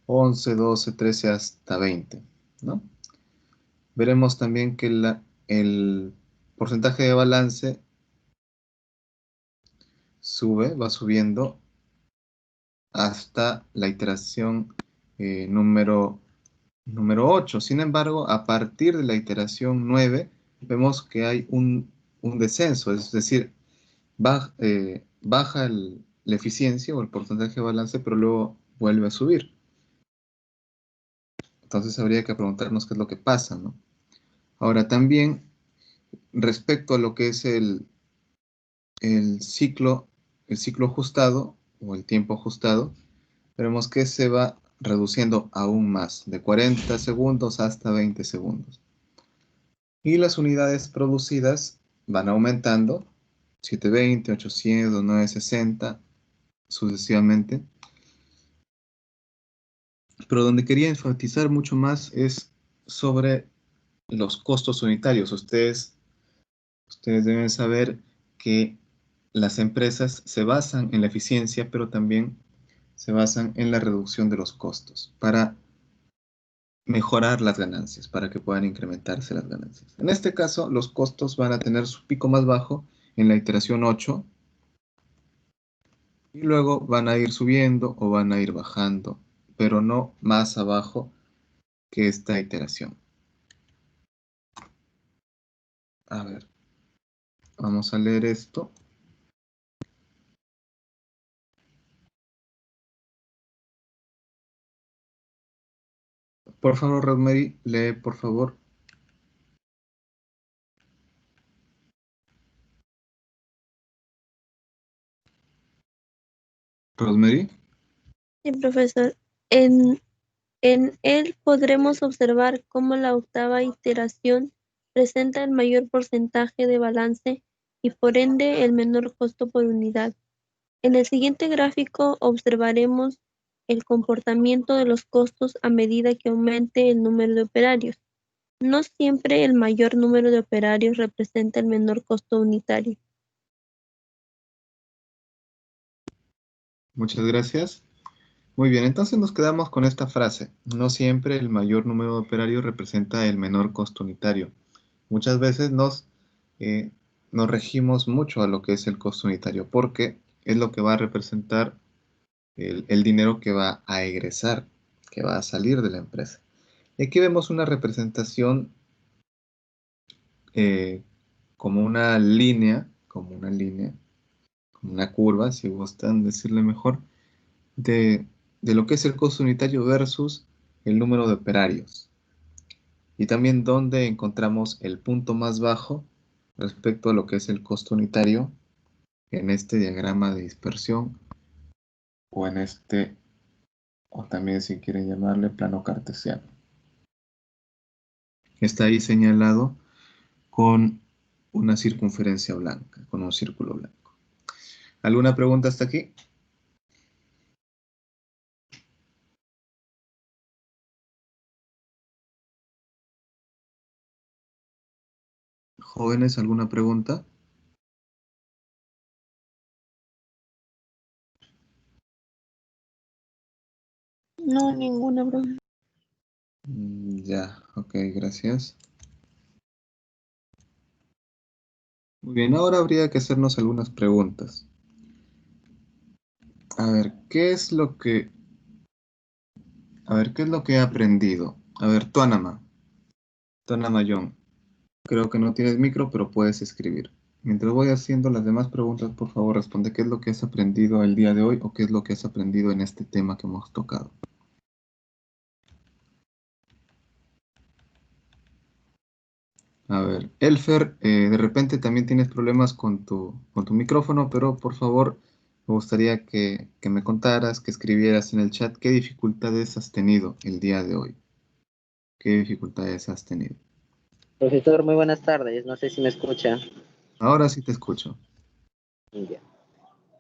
11, 12, 13 hasta 20, ¿no? Veremos también que el porcentaje de balance va subiendo hasta la iteración número Número 8. Sin embargo, a partir de la iteración 9, vemos que hay un descenso, es decir, baja la eficiencia o el porcentaje de balance, pero luego vuelve a subir. Entonces habría que preguntarnos qué es lo que pasa, ¿no? Ahora también, respecto a lo que es el ciclo ajustado o el tiempo ajustado, vemos que se va reduciendo aún más, de 40 segundos hasta 20 segundos. Y las unidades producidas van aumentando, 720, 800, 960, sucesivamente. Pero donde quería enfatizar mucho más es sobre los costos unitarios. Ustedes deben saber que las empresas se basan en la eficiencia, pero también se basan en la reducción de los costos para mejorar las ganancias, para que puedan incrementarse las ganancias. En este caso, los costos van a tener su pico más bajo en la iteración 8 y luego van a ir subiendo o van a ir bajando, pero no más abajo que esta iteración. A ver, vamos a leer esto. Por favor, Rosemary, lee, por favor. Rosemary. Sí, profesor. En él podremos observar cómo la octava iteración presenta el mayor porcentaje de balance y por ende el menor costo por unidad. En el siguiente gráfico observaremos el comportamiento de los costos a medida que aumente el número de operarios. No siempre el mayor número de operarios representa el menor costo unitario. Muchas gracias. Muy bien, entonces nos quedamos con esta frase. No siempre el mayor número de operarios representa el menor costo unitario. Muchas veces nos regimos mucho a lo que es el costo unitario, porque es lo que va a representar el dinero que va a egresar, que va a salir de la empresa. Y aquí vemos una representación como una línea, como una curva, si gustan decirle mejor, de lo que es el costo unitario versus el número de operarios. Y también donde encontramos el punto más bajo respecto a lo que es el costo unitario en este diagrama de dispersión o en este, o también si quieren llamarle plano cartesiano. Está ahí señalado con una circunferencia blanca, con un círculo blanco. ¿Alguna pregunta hasta aquí? Jóvenes, ¿alguna pregunta? No, ninguna, profe. Ya, ok, gracias. Muy bien, ahora habría que hacernos algunas preguntas. A ver, ¿qué es lo que he aprendido? A ver, Tuanama John, creo que no tienes micro, pero puedes escribir. Mientras voy haciendo las demás preguntas, por favor, responde qué es lo que has aprendido el día de hoy o qué es lo que has aprendido en este tema que hemos tocado. A ver, Elfer, de repente también tienes problemas con tu micrófono, pero por favor, me gustaría que me contaras, que escribieras en el chat qué dificultades has tenido el día de hoy. ¿Qué dificultades has tenido? Profesor, muy buenas tardes. No sé si me escucha. Ahora sí te escucho. Ya.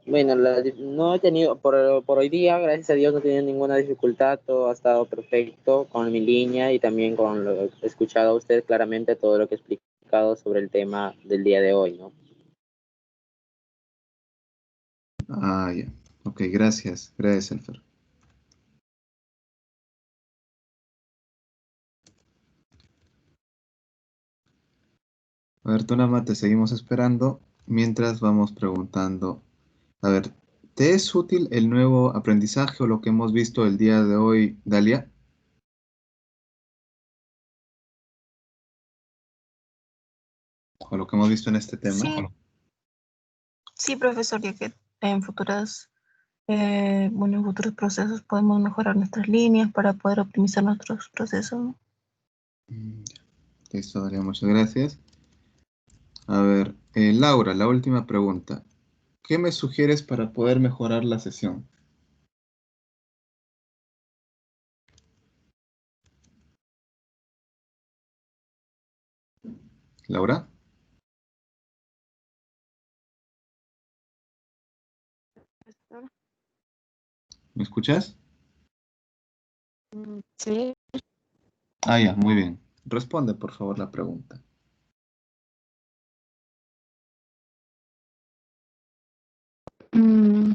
Bueno, no he tenido, por hoy día, gracias a Dios, no he tenido ninguna dificultad. Todo ha estado perfecto con mi línea y también con lo que he escuchado a usted claramente, todo lo que he explicado sobre el tema del día de hoy, ¿no? Ah, ya. Ok, gracias. Gracias, Elfer. A ver, Tonama, te seguimos esperando mientras vamos preguntando. A ver, ¿te es útil el nuevo aprendizaje o lo que hemos visto el día de hoy, Dalia? con lo que hemos visto en este tema? Sí, sí, profesor, ya que en futuros procesos podemos mejorar nuestras líneas para poder optimizar nuestros procesos. Listo, Daría, muchas gracias. A ver, Laura, la última pregunta. ¿Qué me sugieres para poder mejorar la sesión? Laura, ¿me escuchas? Sí. Ah, ya, muy bien. Responde, por favor, la pregunta. Mm,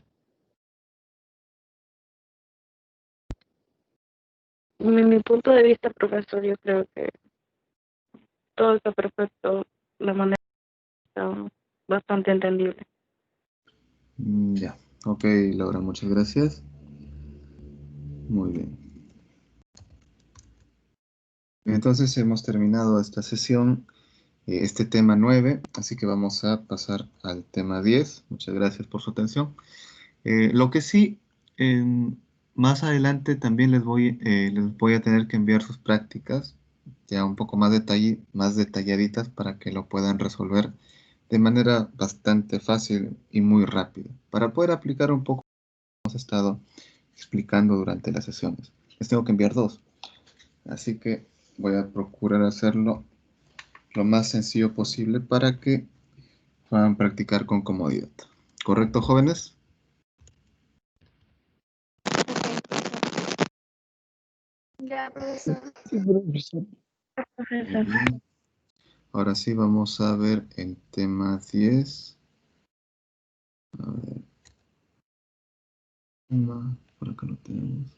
mi punto de vista, profesor, yo creo que todo está perfecto, la manera está bastante entendible. Ya, ok, Laura, muchas gracias. Muy bien. Entonces hemos terminado esta sesión, este tema 9, así que vamos a pasar al tema 10. Muchas gracias por su atención. Lo que sí, más adelante también les voy a tener que enviar sus prácticas, ya un poco más detalladitas para que lo puedan resolver de manera bastante fácil y muy rápida, para poder aplicar un poco lo que hemos estado explicando durante las sesiones. Les tengo que enviar 2, así que voy a procurar hacerlo lo más sencillo posible para que puedan practicar con comodidad. ¿Correcto, jóvenes? Ya, profesor. Sí, profesor. Muy bien. Ahora sí vamos a ver el tema 10. A ver. Por acá lo tenemos.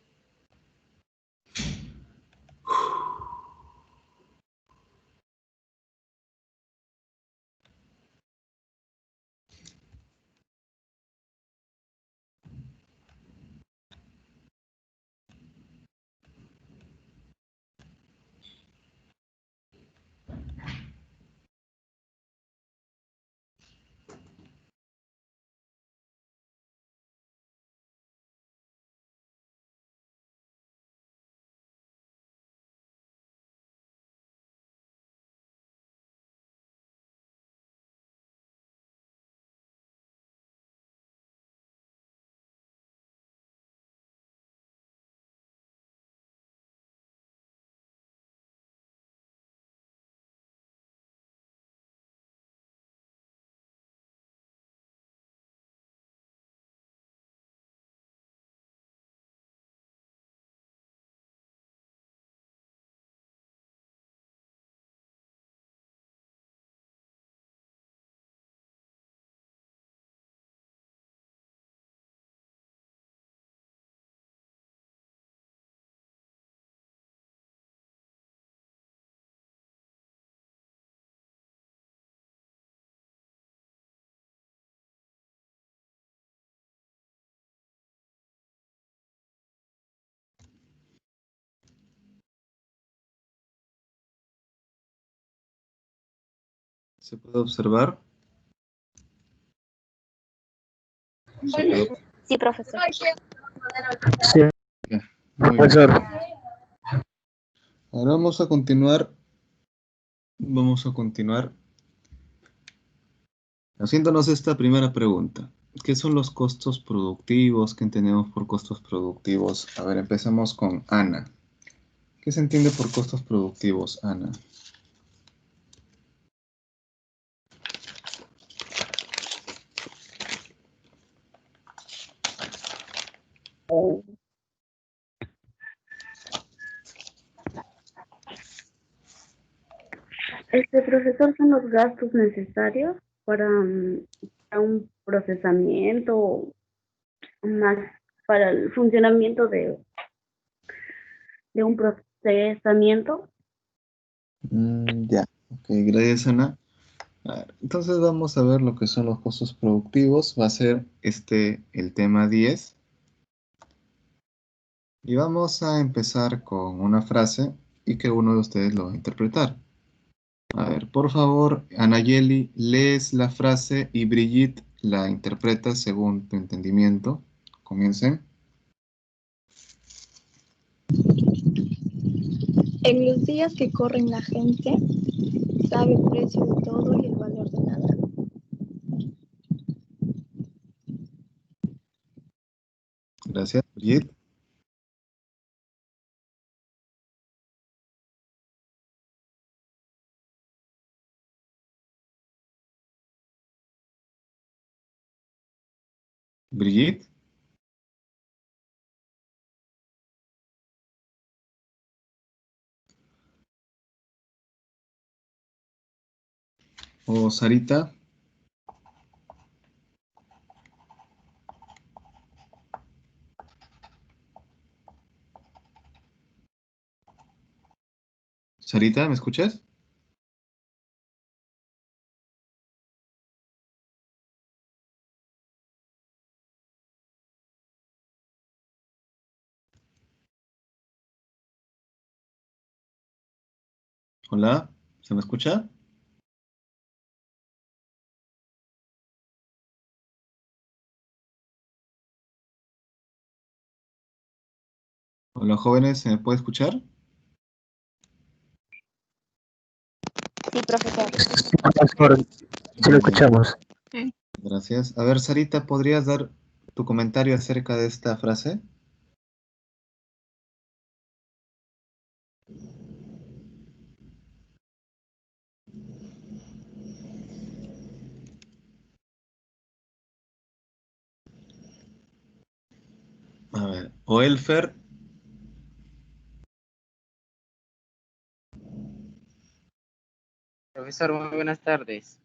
¿Se puede observar? Sí, profesor. Sí, Ya, muy bien. profesor. Ahora vamos a continuar haciéndonos esta primera pregunta. ¿Qué son los costos productivos? ¿Qué entendemos por costos productivos? A ver, empezamos con Ana. ¿Qué se entiende por costos productivos, Ana? Profesor, son los gastos necesarios para un procesamiento, más para el funcionamiento de un procesamiento. Ya, ok, gracias, Ana. A ver, entonces vamos a ver lo que son los costos productivos. Va a ser el tema 10. Y vamos a empezar con una frase y que uno de ustedes lo va a interpretar. A ver, por favor, Anayeli, lees la frase y Brigitte la interpreta según tu entendimiento. Comiencen. En los días que corren la gente sabe el precio de todo y el valor de nada. Gracias, Brigitte. Brigitte. O Sarita. Sarita, ¿me escuchas? Hola, ¿se me escucha? Hola, jóvenes, ¿se me puede escuchar? Sí, profesor. Profesor, sí lo Muy bien, escuchamos. gracias. A ver, Sarita, ¿podrías dar tu comentario acerca de esta frase? A ver, Oelfer. Profesor, muy buenas tardes.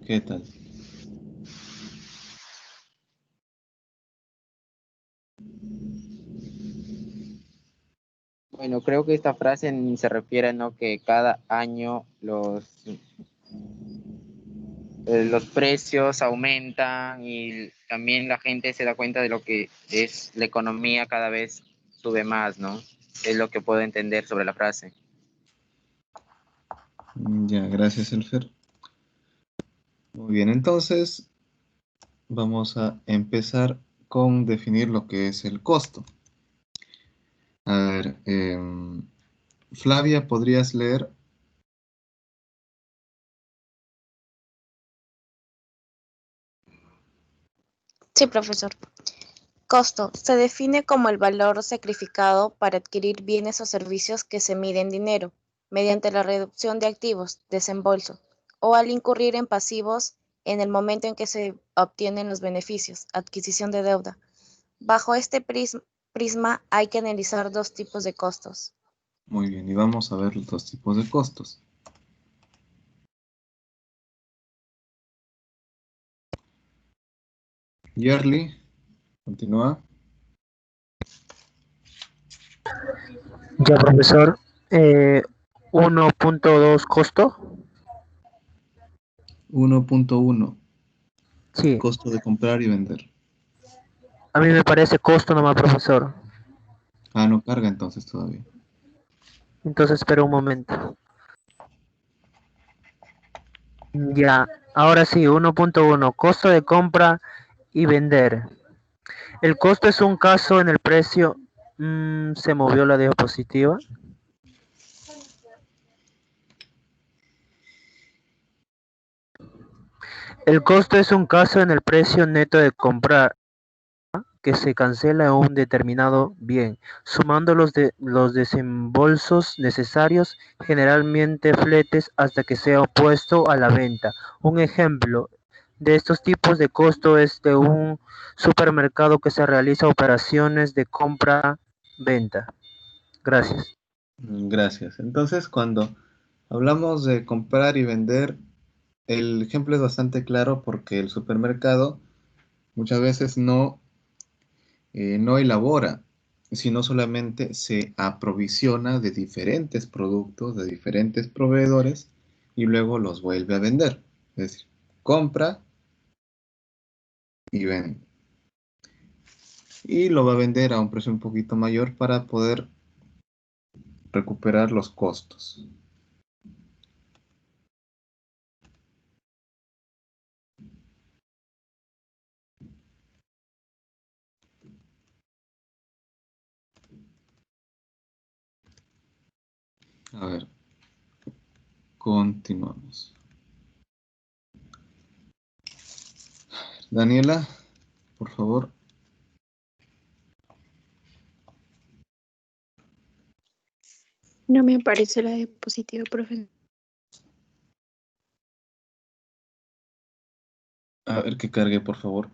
¿Qué tal? Bueno, creo que esta frase se refiere, ¿no? Que cada año los precios aumentan y también la gente se da cuenta de lo que es la economía cada vez sube más, ¿no? Es lo que puedo entender sobre la frase. Ya, gracias, Elfer. Muy bien, entonces vamos a empezar con definir lo que es el costo. A ver, Flavia, ¿podrías leer? Sí, profesor. Costo se define como el valor sacrificado para adquirir bienes o servicios que se mide en dinero, mediante la reducción de activos, desembolso, o al incurrir en pasivos en el momento en que se obtienen los beneficios, adquisición de deuda. Bajo este prisma hay que analizar dos tipos de costos. Muy bien, y vamos a ver los dos tipos de costos. Yearly, continúa. Ya, profesor. 1.2 costo. 1.1, Sí, costo de comprar y vender. a mí me parece costo nomás, profesor. Ah, no carga entonces todavía. Entonces, espera un momento. Ya, ahora sí, 1.1, costo de compra y vender. El costo es un caso en el precio. Se movió la diapositiva. El costo es un caso en el precio neto de comprar que se cancela un determinado bien, sumando los desembolsos necesarios, generalmente fletes, hasta que sea puesto a la venta. Un ejemplo de estos tipos de costo es de un supermercado que se realiza operaciones de compra-venta. Gracias. Gracias. Entonces, cuando hablamos de comprar y vender, el ejemplo es bastante claro porque el supermercado muchas veces no elabora, sino solamente se aprovisiona de diferentes productos, de diferentes proveedores y luego los vuelve a vender. Es decir, compra y vende. Y lo va a vender a un precio un poquito mayor para poder recuperar los costos. A ver, continuamos. Daniela, por favor. No me aparece la diapositiva, profesor. A ver que cargue, por favor.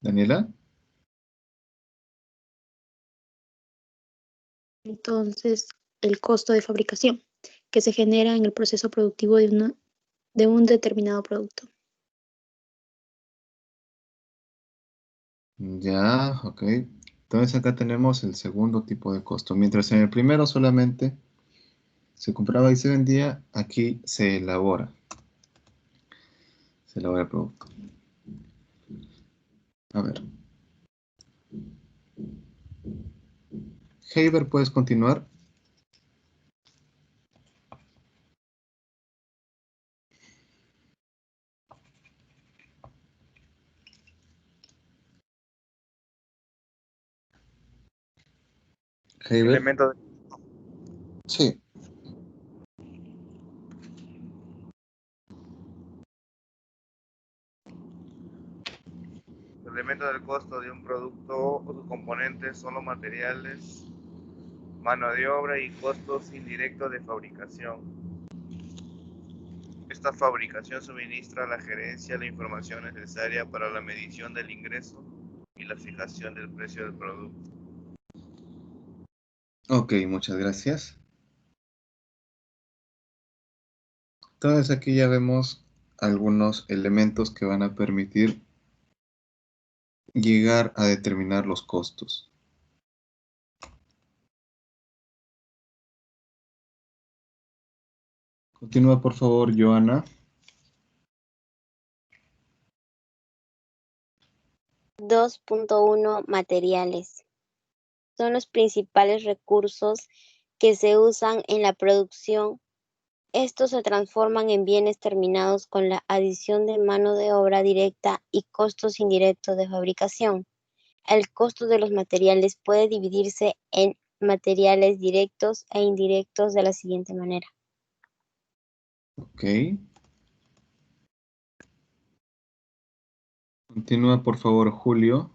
Daniela. Entonces, el costo de fabricación que se genera en el proceso productivo de un determinado producto. Ya, ok. Entonces acá tenemos el segundo tipo de costo. Mientras en el primero solamente se compraba y se vendía, aquí se elabora. Se elabora el producto. A ver. Heiber, ¿puedes continuar? Heiber. Elemento de... Sí. Elementos del costo de un producto o sus componentes son los materiales, mano de obra y costos indirectos de fabricación. Esta fabricación suministra a la gerencia la información necesaria para la medición del ingreso y la fijación del precio del producto. Ok, muchas gracias. Entonces aquí ya vemos algunos elementos que van a permitir llegar a determinar los costos. Continúa, por favor, Joana. 2.1 Materiales. Son los principales recursos que se usan en la producción. Estos se transforman en bienes terminados con la adición de mano de obra directa y costos indirectos de fabricación. El costo de los materiales puede dividirse en materiales directos e indirectos de la siguiente manera. Ok. Continúa, por favor, Julio.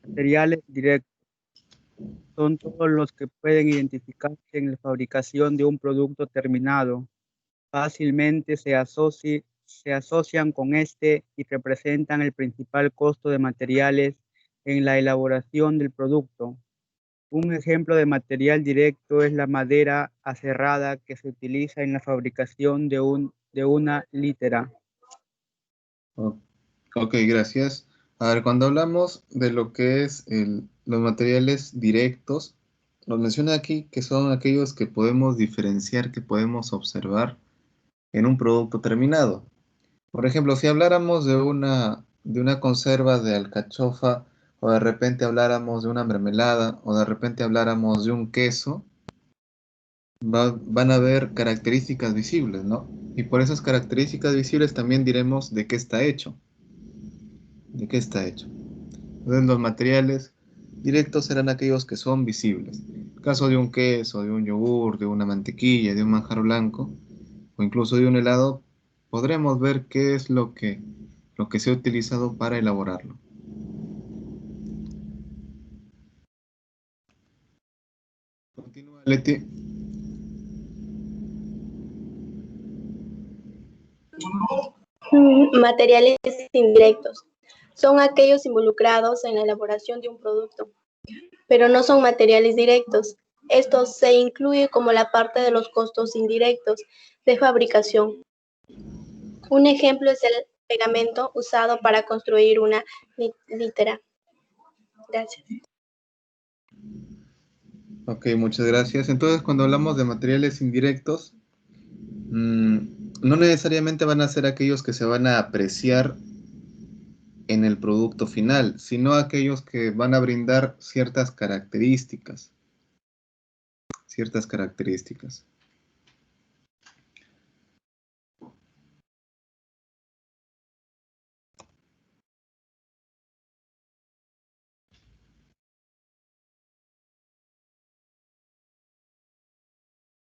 Materiales directos son todos los que pueden identificarse en la fabricación de un producto terminado. Fácilmente se asocian con este y representan el principal costo de materiales en la elaboración del producto. Un ejemplo de material directo es la madera aserrada que se utiliza en la fabricación de una litera. Ok, gracias. A ver, cuando hablamos de lo que es los materiales directos, nos menciona aquí que son aquellos que podemos diferenciar, que podemos observar en un producto terminado. Por ejemplo, si habláramos de una conserva de alcachofa, o de repente habláramos de una mermelada, o de repente habláramos de un queso, van a haber características visibles, ¿no? Y por esas características visibles también diremos de qué está hecho. ¿De qué está hecho? Entonces los materiales directos serán aquellos que son visibles. En el caso de un queso, de un yogur, de una mantequilla, de un manjar blanco, o incluso de un helado, podremos ver qué es lo que se ha utilizado para elaborarlo. Continúa, Leti. Materiales indirectos. Son aquellos involucrados en la elaboración de un producto, pero no son materiales directos. Esto se incluye como la parte de los costos indirectos de fabricación. Un ejemplo es el pegamento usado para construir una litera. Gracias. Ok, muchas gracias. Entonces, cuando hablamos de materiales indirectos, no necesariamente van a ser aquellos que se van a apreciar en el producto final, sino aquellos que van a brindar ciertas características. Ciertas características.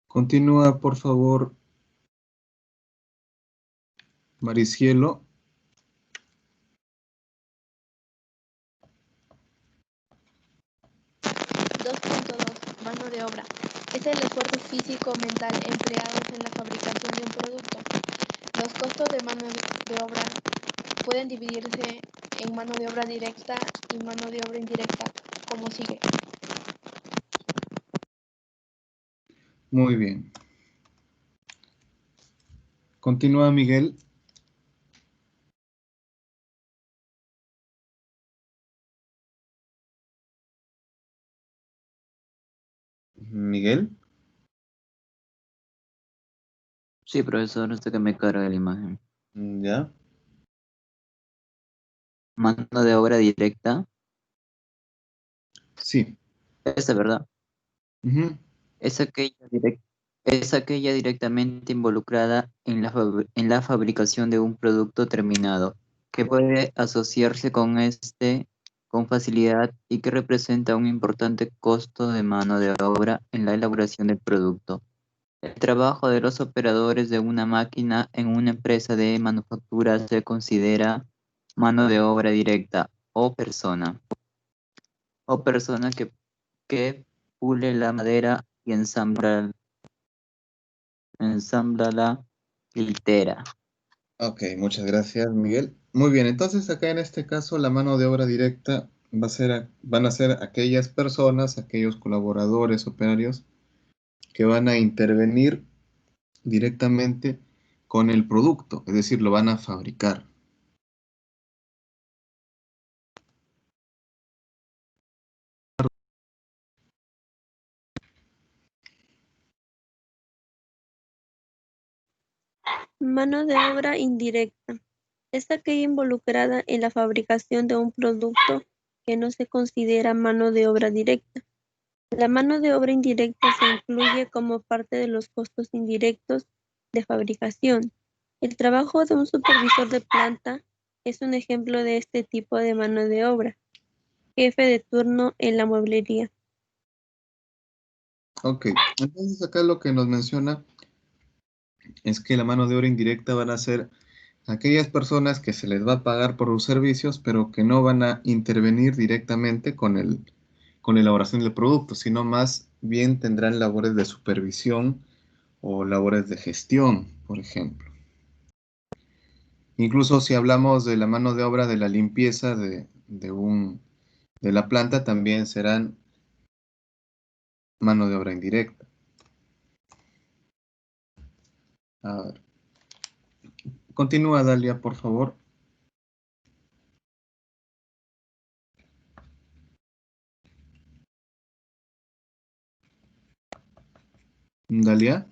Continúa, por favor, Maricielo. Mano de obra. Es el esfuerzo físico o mental empleado en la fabricación de un producto. Los costos de mano de obra pueden dividirse en mano de obra directa y mano de obra indirecta, como sigue. Muy bien. Continúa, Miguel. Miguel. Sí, profesor, hasta que me cargue la imagen. Ya. Mano de obra directa. Sí. Esta, ¿verdad? Ujú. Es aquella directamente involucrada en la fabricación de un producto terminado, que puede asociarse con este con facilidad y que representa un importante costo de mano de obra en la elaboración del producto. El trabajo de los operadores de una máquina en una empresa de manufactura se considera mano de obra directa o persona que pule la madera y ensambla la litera. Ok, muchas gracias, Miguel. Muy bien, entonces acá en este caso la mano de obra directa van a ser aquellas personas, aquellos colaboradores, operarios, que van a intervenir directamente con el producto, es decir, lo van a fabricar. Mano de obra indirecta. Es aquella involucrada en la fabricación de un producto que no se considera mano de obra directa. La mano de obra indirecta se incluye como parte de los costos indirectos de fabricación. El trabajo de un supervisor de planta es un ejemplo de este tipo de mano de obra. Jefe de turno en la mueblería. Ok, entonces acá lo que nos menciona es que la mano de obra indirecta van a ser aquellas personas que se les va a pagar por los servicios, pero que no van a intervenir directamente con la elaboración del producto, sino más bien tendrán labores de supervisión o labores de gestión, por ejemplo. Incluso si hablamos de la mano de obra de la limpieza de la planta, también serán mano de obra indirecta. A ver. Continúa, Dalia, por favor. Dalia.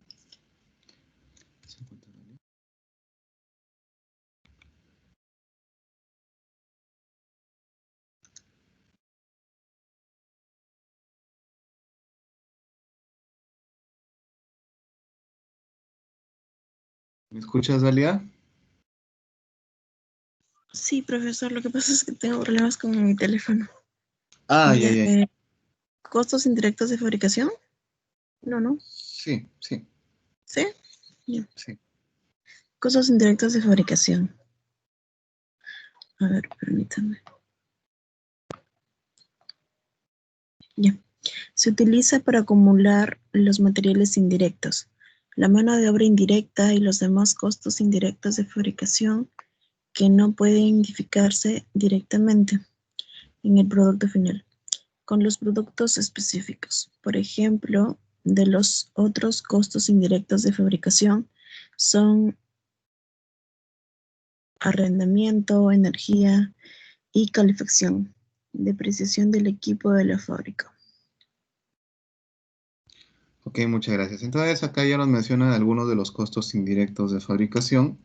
¿Me escuchas, Dalia? Sí, profesor, lo que pasa es que tengo problemas con mi teléfono. Ah, Ya, ya. ¿costos indirectos de fabricación? No. Sí. ¿Sí? Ya. Sí. Costos indirectos de fabricación. A ver, permítame. Ya. Se utiliza para acumular los materiales indirectos, la mano de obra indirecta y los demás costos indirectos de fabricación que no pueden identificarse directamente en el producto final, con los productos específicos. Por ejemplo, de los otros costos indirectos de fabricación son arrendamiento, energía y calefacción. depreciación del equipo de la fábrica. Ok, muchas gracias. Entonces acá ya nos mencionan algunos de los costos indirectos de fabricación.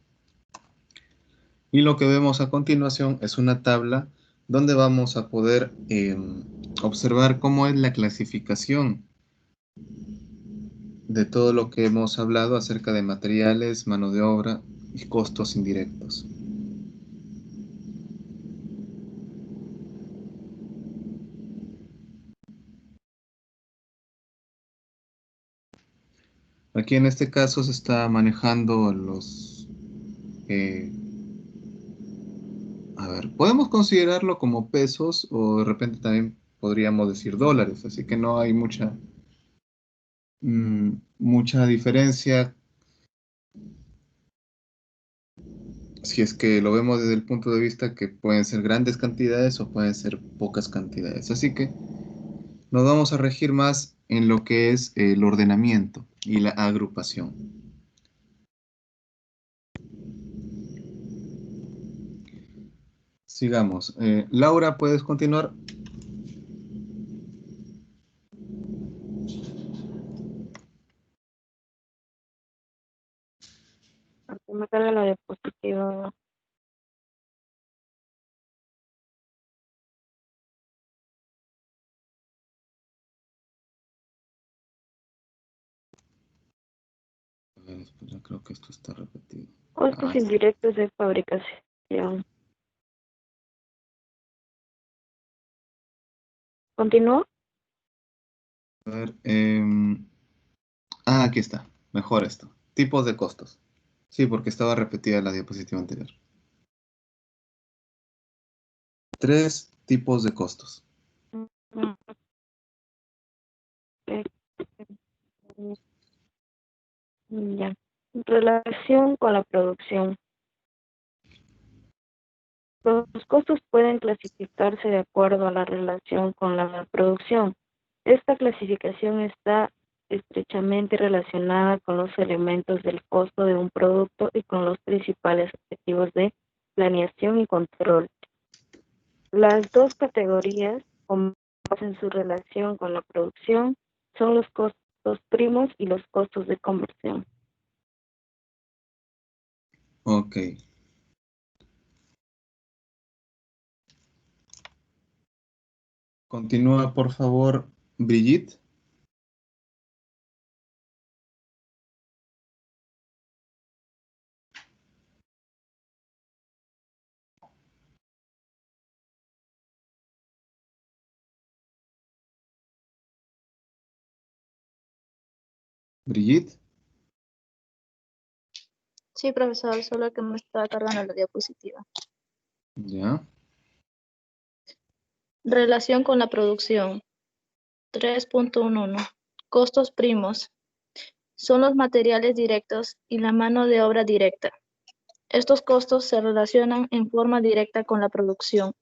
Y lo que vemos a continuación es una tabla donde vamos a poder observar cómo es la clasificación de todo lo que hemos hablado acerca de materiales, mano de obra y costos indirectos. Aquí en este caso se está manejando los... a ver, podemos considerarlo como pesos o de repente también podríamos decir dólares, así que no hay mucha diferencia si es que lo vemos desde el punto de vista que pueden ser grandes cantidades o pueden ser pocas cantidades. Así que nos vamos a regir más en lo que es el ordenamiento y la agrupación. Sigamos. Laura, ¿puedes continuar? Me carga la diapositiva. A ver, espera, creo que esto está repetido. Costos indirectos de fabricación. ¿Continúo? A ver, aquí está. Mejor esto. Tipos de costos. Sí, porque estaba repetida la diapositiva anterior. 3 tipos de costos. Ya. Relación con la producción. Los costos pueden clasificarse de acuerdo a la relación con la producción. Esta clasificación está estrechamente relacionada con los elementos del costo de un producto y con los principales objetivos de planeación y control. Las dos categorías, como en su relación con la producción, son los costos primos y los costos de conversión. Ok. Continúa, por favor, Brigitte. Brigitte. Sí, profesor, solo que me está cargando la diapositiva. Ya. Relación con la producción. 3.11. Costos primos. Son los materiales directos y la mano de obra directa. Estos costos se relacionan en forma directa con la producción.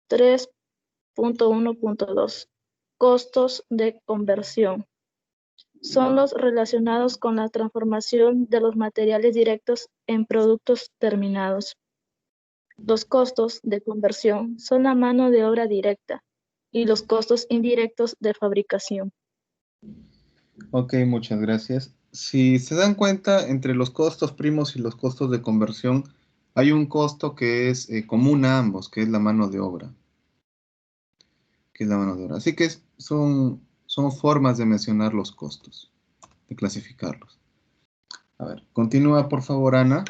3.1.2. Costos de conversión. Son los relacionados con la transformación de los materiales directos en productos terminados. Los costos de conversión son la mano de obra directa y los costos indirectos de fabricación. Ok, muchas gracias. Si se dan cuenta, entre los costos primos y los costos de conversión, hay un costo que es común a ambos, que es la mano de obra. Así que son formas de mencionar los costos, de clasificarlos. A ver, continúa por favor, Ana.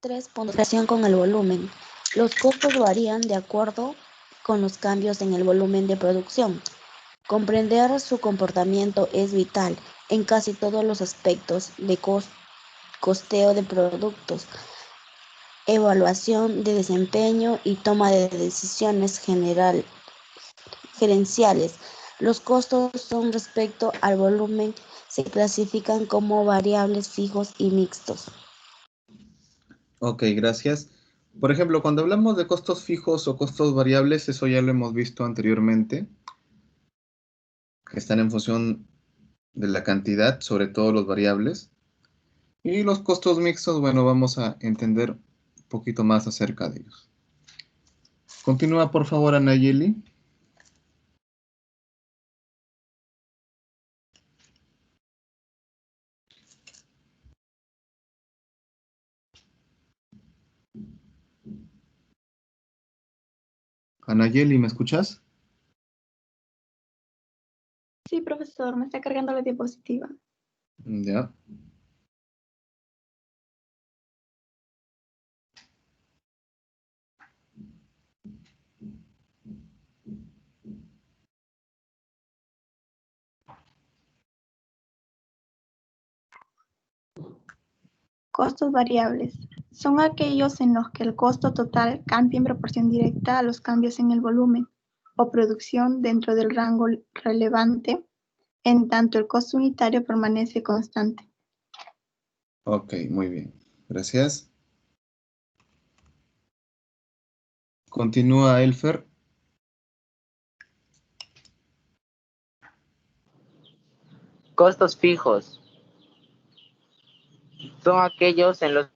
Relación con el volumen. Los costos varían de acuerdo con los cambios en el volumen de producción. Comprender su comportamiento es vital en casi todos los aspectos de costeo de productos, evaluación de desempeño y toma de decisiones gerenciales. Los costos son respecto al volumen, se clasifican como variables fijos y mixtos. Ok, gracias. Por ejemplo, cuando hablamos de costos fijos o costos variables, eso ya lo hemos visto anteriormente, que están en función de la cantidad, sobre todo los variables. Y los costos mixtos, bueno, vamos a entender un poquito más acerca de ellos. Continúa, por favor, Anayeli. Anayeli, ¿me escuchas? Sí, profesor, me está cargando la diapositiva. Ya. Costos variables. Son aquellos en los que el costo total cambia en proporción directa a los cambios en el volumen o producción dentro del rango relevante, en tanto el costo unitario permanece constante. Ok, muy bien. Gracias. Continúa, Elfer. Costos fijos son aquellos en los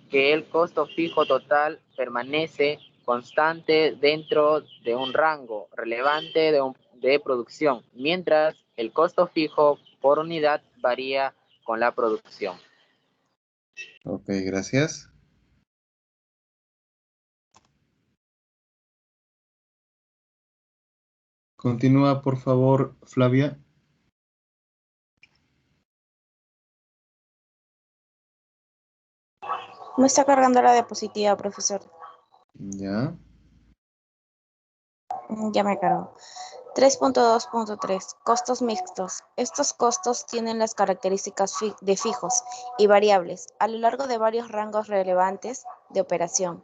que el costo fijo total permanece constante dentro de un rango relevante de producción, mientras el costo fijo por unidad varía con la producción. Ok, gracias. Continúa, por favor, Flavia. No está cargando la diapositiva, profesor. Ya. Ya me cargo. 3.2.3. Costos mixtos. Estos costos tienen las características de fijos y variables a lo largo de varios rangos relevantes de operación.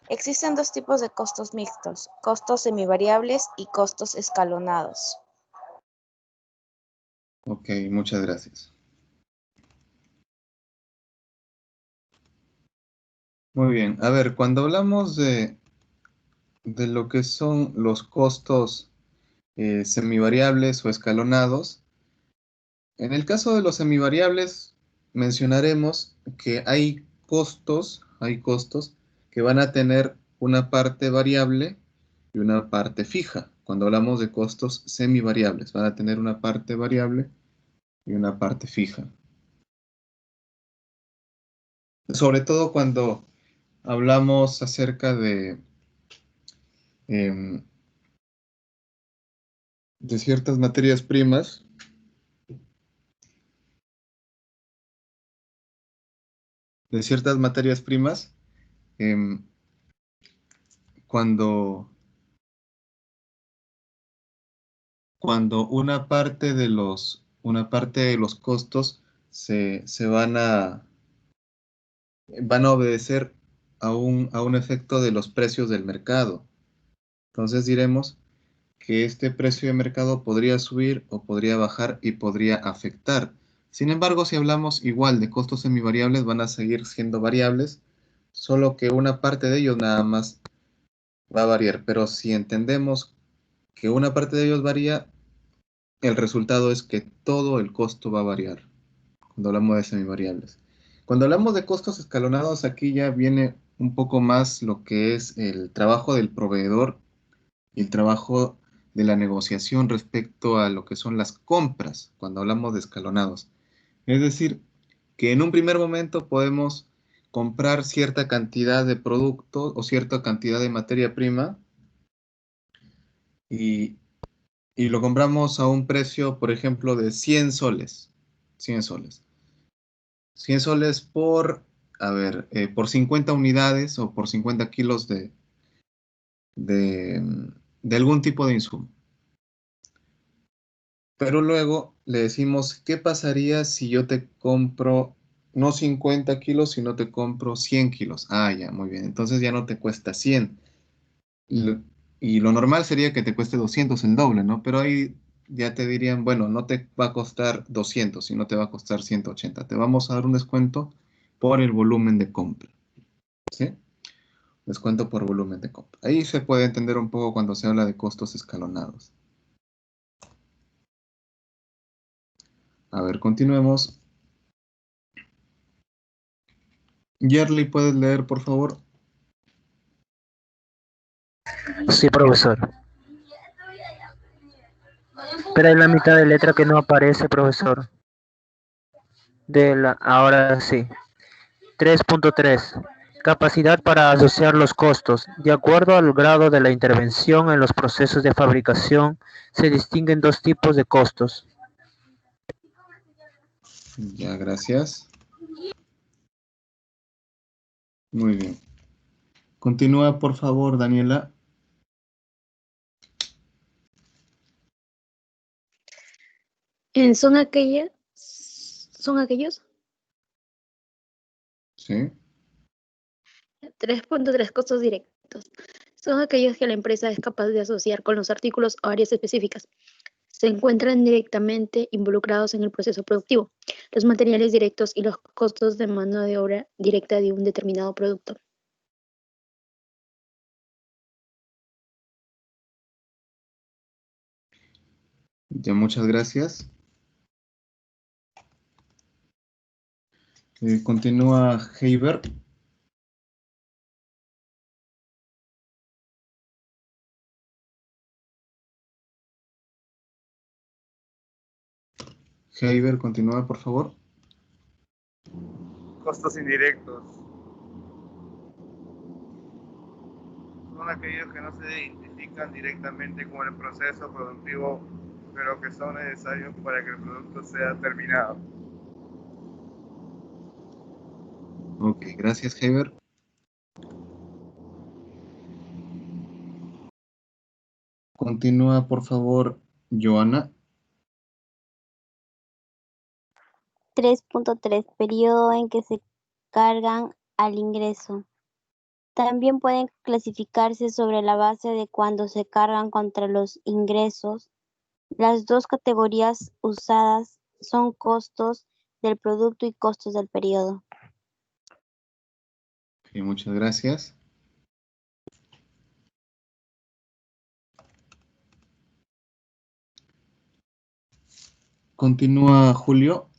Existen dos tipos de costos mixtos: costos semivariables y costos escalonados. Ok, muchas gracias. Muy bien. A ver, cuando hablamos de lo que son los costos semivariables o escalonados, en el caso de los semivariables, mencionaremos que hay costos que van a tener una parte variable y una parte fija. Cuando hablamos de costos semivariables, van a tener una parte variable y una parte fija. Sobre todo cuando hablamos acerca em, de ciertas materias primas. em, cuando una parte de los costos se van a obedecer a un efecto de los precios del mercado. Entonces diremos que este precio de mercado podría subir o podría bajar y podría afectar. Sin embargo, si hablamos igual de costos semivariables, van a seguir siendo variables, solo que una parte de ellos nada más va a variar. Pero si entendemos que una parte de ellos varía, el resultado es que todo el costo va a variar cuando hablamos de semivariables. Cuando hablamos de costos escalonados, aquí ya viene un poco más lo que es el trabajo del proveedor y el trabajo de la negociación respecto a lo que son las compras, cuando hablamos de escalonados. Es decir, que en un primer momento podemos comprar cierta cantidad de productos o cierta cantidad de materia prima y, y lo compramos a un precio, por ejemplo, de 100 soles. 100 soles. 100 soles por, a ver, por 50 unidades o por 50 kilos de algún tipo de insumo. Pero luego le decimos, ¿qué pasaría si yo te compro no 50 kilos, sino te compro 100 kilos? Ah, ya, muy bien. Entonces ya no te cuesta 100. Y lo normal sería que te cueste 200, el doble, ¿no? Pero ahí ya te dirían, bueno, no te va a costar 200, sino te va a costar 180. Te vamos a dar un descuento por el volumen de compra, ¿sí? Descuento por volumen de compra. Ahí se puede entender un poco cuando se habla de costos escalonados. A ver, continuemos. Yerli, ¿puedes leer, por favor? Sí, profesor. Pero hay la mitad de letra que no aparece, profesor. Ahora sí. 3.3. Capacidad para asociar los costos. De acuerdo al grado de la intervención en los procesos de fabricación, se distinguen dos tipos de costos. Ya, gracias. Muy bien. Continúa, por favor, Daniela. Son aquellos Sí. 3.3 costos directos. Son aquellos que la empresa es capaz de asociar con los artículos o áreas específicas. Se encuentran directamente involucrados en el proceso productivo, los materiales directos y los costos de mano de obra directa de un determinado producto. Ya, muchas gracias. Continúa Heiber. Heiber, continúa, por favor. Costos indirectos son aquellos que no se identifican directamente con el proceso productivo, pero que son necesarios para que el producto sea terminado. Ok, gracias, Heiber. Continúa, por favor, Joana. 3.3. Periodo en que se cargan al ingreso. También pueden clasificarse sobre la base de cuando se cargan contra los ingresos. Las dos categorías usadas son costos del producto y costos del periodo. Ok, muchas gracias. Continúa Julio.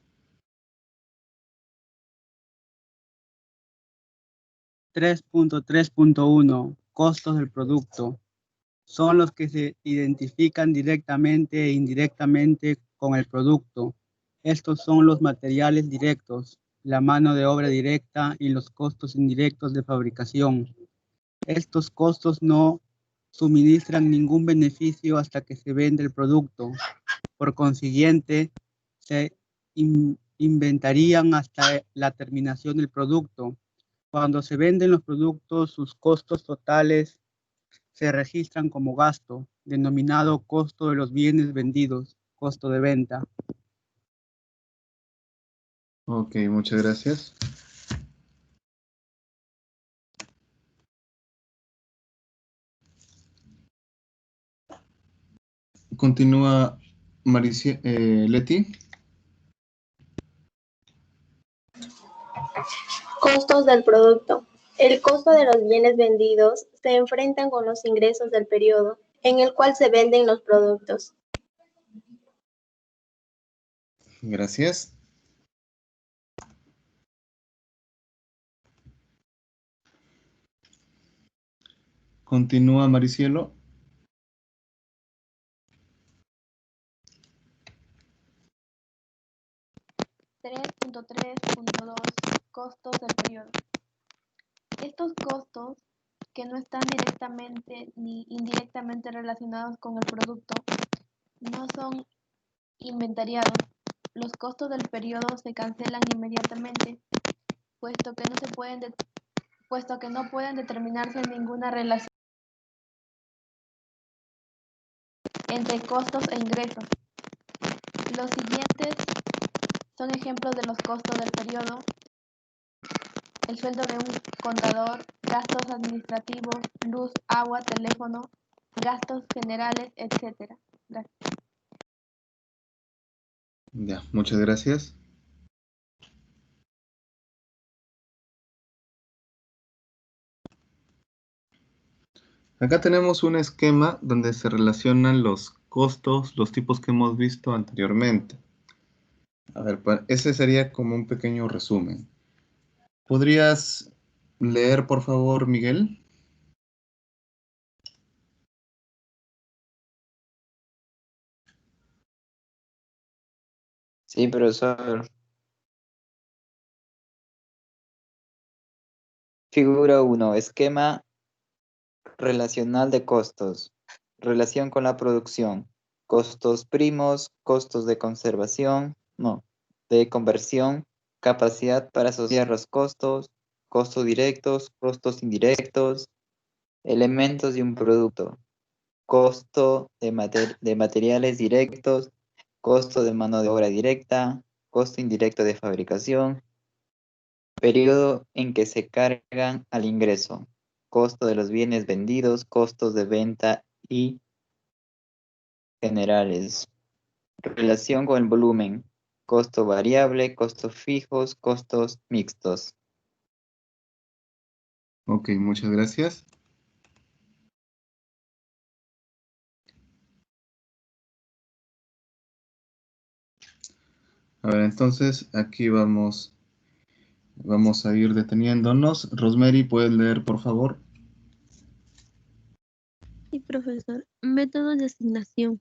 3.3.1. Costos del producto. Son los que se identifican directamente e indirectamente con el producto. Estos son los materiales directos, la mano de obra directa y los costos indirectos de fabricación. Estos costos no suministran ningún beneficio hasta que se vende el producto. Por consiguiente, se inventarían hasta la terminación del producto. Cuando se venden los productos, sus costos totales se registran como gasto, denominado costo de los bienes vendidos, costo de venta. Ok, muchas gracias. Continúa Leti. Costos del producto. El costo de los bienes vendidos se enfrentan con los ingresos del periodo en el cual se venden los productos. Gracias. Continúa Maricielo. 3.3.2. Costos del periodo. Estos costos, que no están directamente ni indirectamente relacionados con el producto, no son inventariados. Los costos del periodo se cancelan inmediatamente, puesto que no pueden determinarse ninguna relación entre costos e ingresos. Los siguientes son ejemplos de los costos del periodo: el sueldo de un contador, gastos administrativos, luz, agua, teléfono, gastos generales, etc. Gracias. Ya, muchas gracias. Acá tenemos un esquema donde se relacionan los costos, los tipos que hemos visto anteriormente. A ver, ese sería como un pequeño resumen. ¿Podrías leer, por favor, Miguel? Sí, profesor. Figura 1. Esquema relacional de costos. Relación con la producción. Costos primos, costos de conservación, de conversión, capacidad para asociar los costos, costos directos, costos indirectos, elementos de un producto, costo de materiales directos, costo de mano de obra directa, costo indirecto de fabricación, periodo en que se cargan al ingreso, costo de los bienes vendidos, costos de venta y generales. Relación con el volumen, costo variable, costos fijos, costos mixtos. Ok, muchas gracias. A ver, entonces aquí vamos a ir deteniéndonos. Rosemary, ¿puedes leer, por favor? Sí, profesor. Métodos de asignación.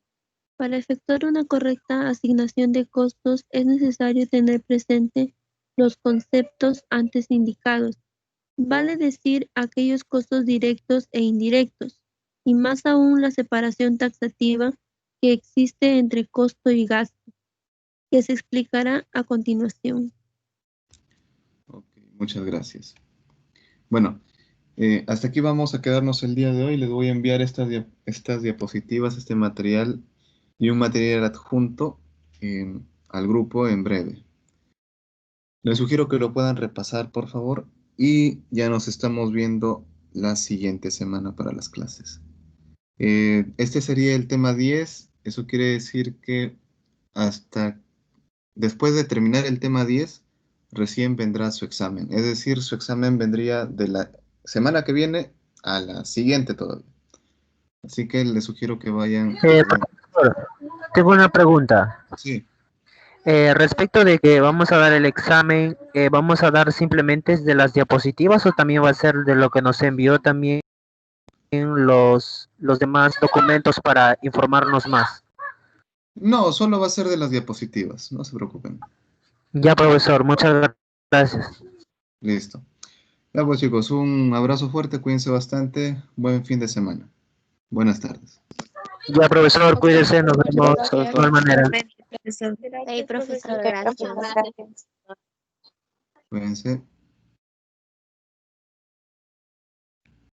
Para efectuar una correcta asignación de costos es necesario tener presente los conceptos antes indicados. Vale decir aquellos costos directos e indirectos, y más aún la separación taxativa que existe entre costo y gasto, que se explicará a continuación. Ok, muchas gracias. Bueno, hasta aquí vamos a quedarnos el día de hoy. Les voy a enviar estas diapositivas, este material y un material adjunto al grupo en breve. Les sugiero que lo puedan repasar, por favor, y ya nos estamos viendo la siguiente semana para las clases. Este sería el tema 10. Eso quiere decir que hasta después de terminar el tema 10, recién vendrá su examen. Es decir, su examen vendría de la semana que viene a la siguiente todavía. Así que les sugiero que vayan. Profesor, tengo una pregunta. Sí. Respecto de que vamos a dar el examen, ¿vamos a dar simplemente de las diapositivas o también va a ser de lo que nos envió también los demás documentos para informarnos más? No, solo va a ser de las diapositivas, no se preocupen. Ya, profesor, muchas gracias. Listo. Ya pues chicos, un abrazo fuerte, cuídense bastante, buen fin de semana. Buenas tardes. Ya, profesor, cuídese, nos vemos de igual manera. Hey, profesor, gracias. Cuídense.